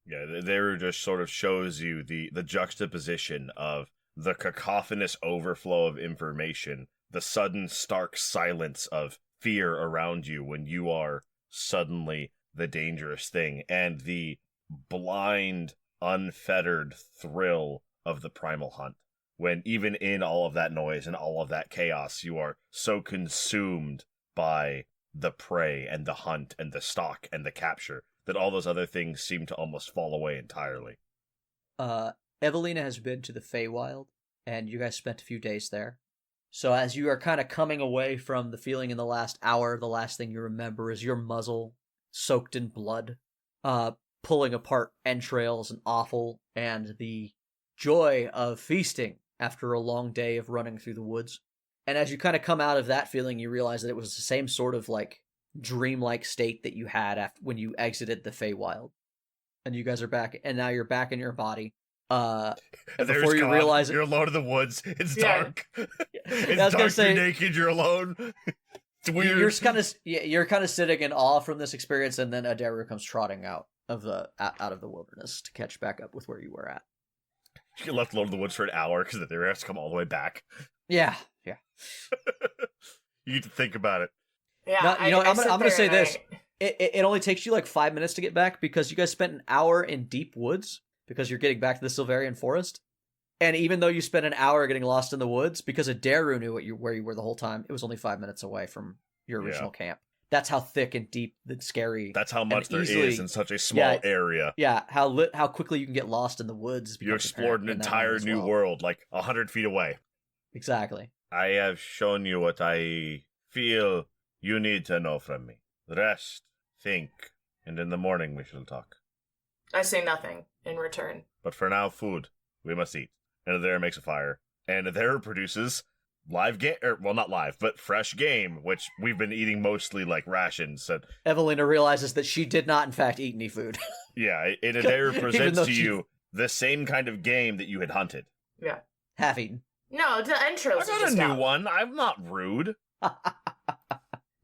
Yeah, there just sort of shows you the juxtaposition of the cacophonous overflow of information, the sudden stark silence of fear around you when you are suddenly the dangerous thing, and the blind, unfettered thrill of the primal hunt. When even in all of that noise and all of that chaos, you are so consumed by the prey and the hunt and the stalk and the capture that all those other things seem to almost fall away entirely. Evalina has been to the Feywild, and you guys spent a few days there. So as you are kind of coming away from the feeling in the last hour, the last thing you remember is your muzzle soaked in blood, pulling apart entrails and offal, and the joy of feasting after a long day of running through the woods. And as you kind of come out of that feeling, you realize that it was the same sort of dreamlike state that you had when you exited the Feywild. And you guys are back, and now you're back in your body. Before you realize it, you're alone in the woods. It's dark. It's I was dark. gonna say, you're naked. You're alone. It's weird. You're kind of sitting in awe from this experience, and then Aderu comes trotting out of the wilderness to catch back up with where you were at. You get left alone in the woods for an hour because they have to come all the way back. Yeah. You get to think about it. Yeah, I'm gonna say this. It only takes you 5 minutes to get back because you guys spent an hour in deep woods because you're getting back to the Silverian forest. And even though you spent an hour getting lost in the woods, because Aderu knew where you were the whole time, it was only 5 minutes away from your original camp. That's how thick and deep and scary. That's how much there is in such a small area. Yeah, how quickly you can get lost in the woods. You explored an entire new world, 100 feet away. Exactly. I have shown you what I feel you need to know from me. Rest, think, and in the morning we shall talk. I say nothing in return. But for now, food. We must eat. And Aderu makes a fire. And Aderu produces live game, well, not live, but fresh game, which we've been eating mostly rations. So Evalina realizes that she did not, in fact, eat any food. Yeah, and Aderu presents to you the same kind of game that you had hunted. Yeah. Half-eaten. No, the entrails. I got a new one. I'm not rude.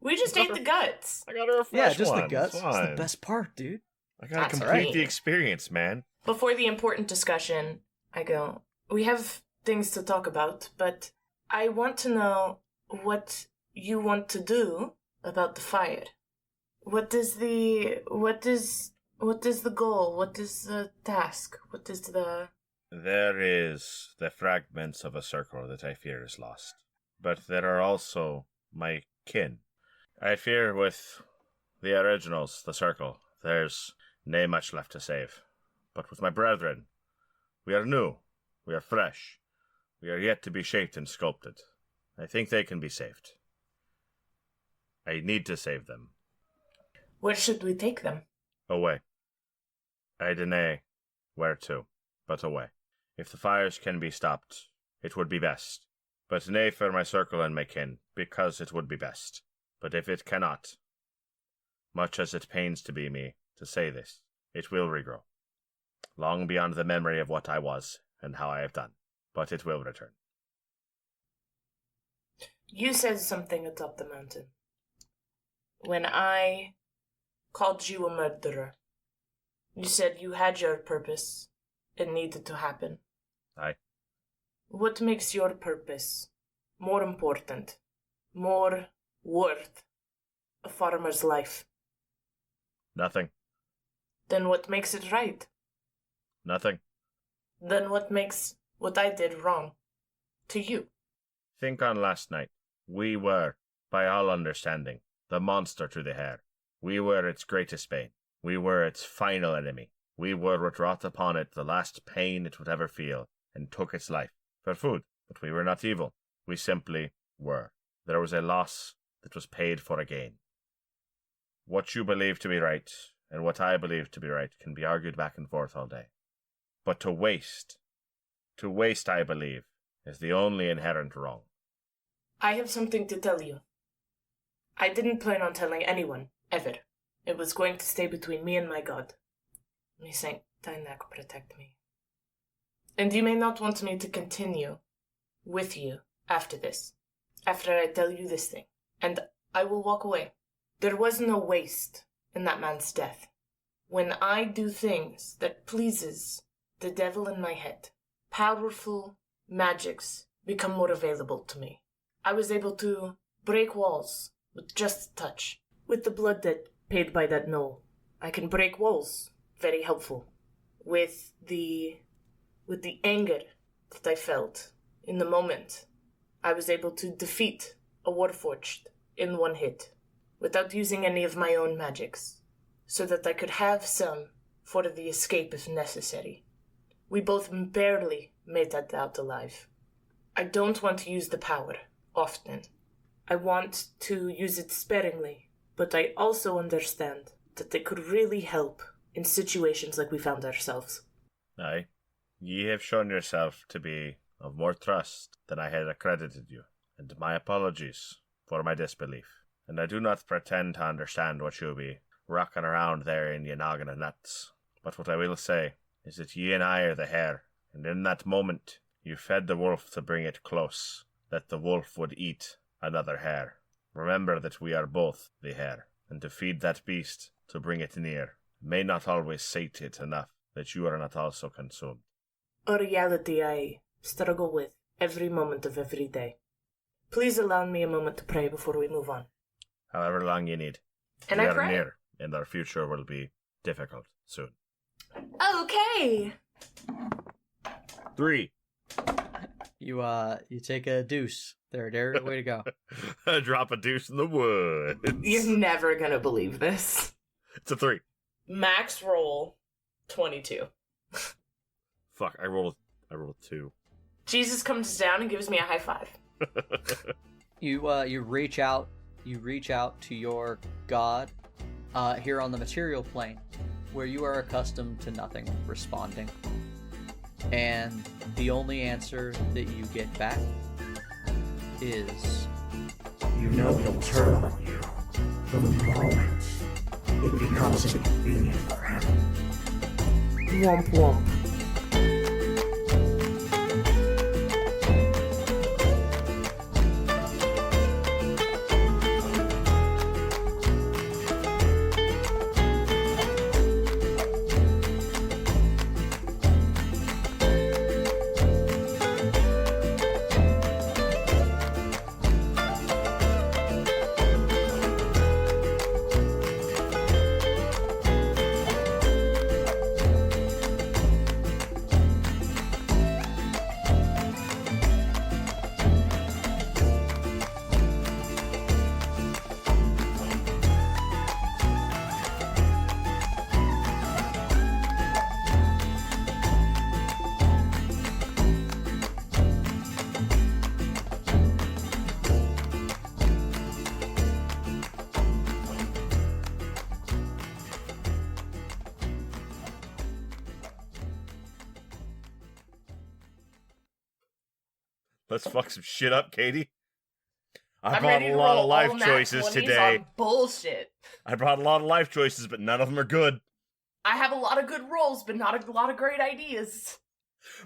We just ate the guts. I got her a fresh Yeah, just one. the guts. It's That's the fine. best part, dude. I gotta That's complete right. the experience, man. Before the important discussion, I go, we have things to talk about, but I want to know what you want to do about the fire. What is the goal? What is the task? What is the... There is the fragments of a circle that I fear is lost. But there are also my kin. I fear with the originals, the circle, there's nae much left to save. But with my brethren, we are new, we are fresh, we are yet to be shaped and sculpted. I think they can be saved. I need to save them. Where should we take them? Away. I dinna where to, but away. If the fires can be stopped, it would be best. But nay for my circle and my kin, because it would be best. But if it cannot, much as it pains to be me to say this, it will regrow. Long beyond the memory of what I was and how I have done, but it will return. You said something atop the mountain. When I called you a murderer, you said you had your purpose. It needed to happen. Aye. What makes your purpose more important, more worth a farmer's life? Nothing. Then what makes it right? Nothing. Then what makes what I did wrong to you? Think on last night. We were, by all understanding, the monster to the hair. We were its greatest bane. We were its final enemy. We were what wrought upon it the last pain it would ever feel, and took its life. For food, but we were not evil. We simply were. There was a loss that was paid for a gain. What you believe to be right, and what I believe to be right, can be argued back and forth all day. But to waste, I believe, is the only inherent wrong. I have something to tell you. I didn't plan on telling anyone, ever. It was going to stay between me and my God. May Saint Tynak protect me. And you may not want me to continue with you after this, after I tell you this thing, and I will walk away. There was no waste in that man's death. When I do things that pleases the devil in my head, powerful magics become more available to me. I was able to break walls with just a touch. With the blood that paid by that knoll, I can break walls. Very helpful. With the anger that I felt in the moment, I was able to defeat a Warforged in one hit, without using any of my own magics, so that I could have some for the escape if necessary. We both barely made that out alive. I don't want to use the power often. I want to use it sparingly, but I also understand that it could really help in situations like we found ourselves. Aye. Ye have shown yourself to be of more trust than I had accredited you, and my apologies for my disbelief. And I do not pretend to understand what you'll be rocking around there in your noggin of nuts. But what I will say is that ye and I are the hare, and in that moment you fed the wolf to bring it close, that the wolf would eat another hare. Remember that we are both the hare, and to feed that beast, to bring it near, may not always sate it enough that you are not also consumed. A reality I struggle with every moment of every day. Please allow me a moment to pray before we move on. However long you need. And we I are pray. near, and our future will be difficult soon. Okay. 3. You take a deuce there, Derek. Way to go. Drop a deuce in the woods. You're never gonna believe this. It's a 3. Max roll 22. Fuck, I rolled 2. Jesus comes down and gives me a high five. You reach out to your god here on the material plane, where you are accustomed to nothing responding. And the only answer that you get back is, You know he'll turn on you. The moment it becomes inconvenient for him. Womp womp. Let's fuck some shit up, Katie. I I'm brought ready a to lot roll of life all nat choices 20s today. on bullshit. I brought a lot of life choices, but none of them are good. I have a lot of good rolls, but not a lot of great ideas.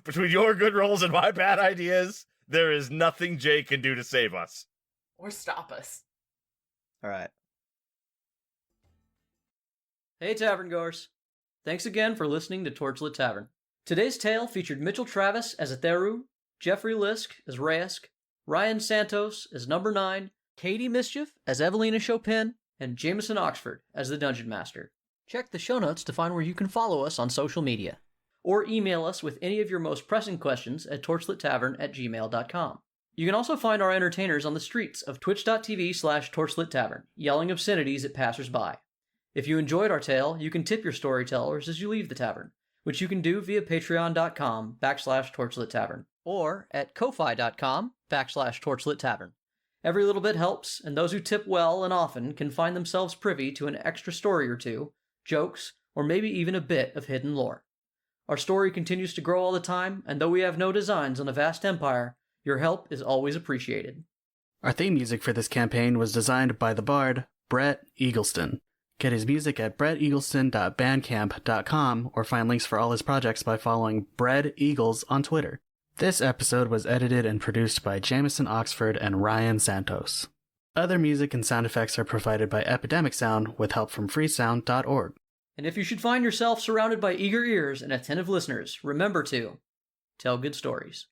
Between your good rolls and my bad ideas, there is nothing Jay can do to save us. Or stop us. All right. Hey, Tavern Goers. Thanks again for listening to Torchlit Tavern. Today's tale featured Mitchell Travis as Aderu, Jeffrey Lisk as Raesk, Ryan Santos as Number 9, Katie Mischief as Evalina Chopin, and Jameson Oxford as the Dungeon Master. Check the show notes to find where you can follow us on social media. Or email us with any of your most pressing questions at torchlittavern@gmail.com. You can also find our entertainers on the streets of twitch.tv/torchlittavern, yelling obscenities at passersby. If you enjoyed our tale, you can tip your storytellers as you leave the tavern, which you can do via patreon.com/torchlittavern, or at ko-fi.com/torchlittavern. Every little bit helps, and those who tip well and often can find themselves privy to an extra story or two, jokes, or maybe even a bit of hidden lore. Our story continues to grow all the time, and though we have no designs on a vast empire, your help is always appreciated. Our theme music for this campaign was designed by the bard, Brett Eagleston. Get his music at bretteagleston.bandcamp.com or find links for all his projects by following Bread Eagles on Twitter. This episode was edited and produced by Jameson Oxford and Ryan Santos. Other music and sound effects are provided by Epidemic Sound with help from freesound.org. And if you should find yourself surrounded by eager ears and attentive listeners, remember to tell good stories.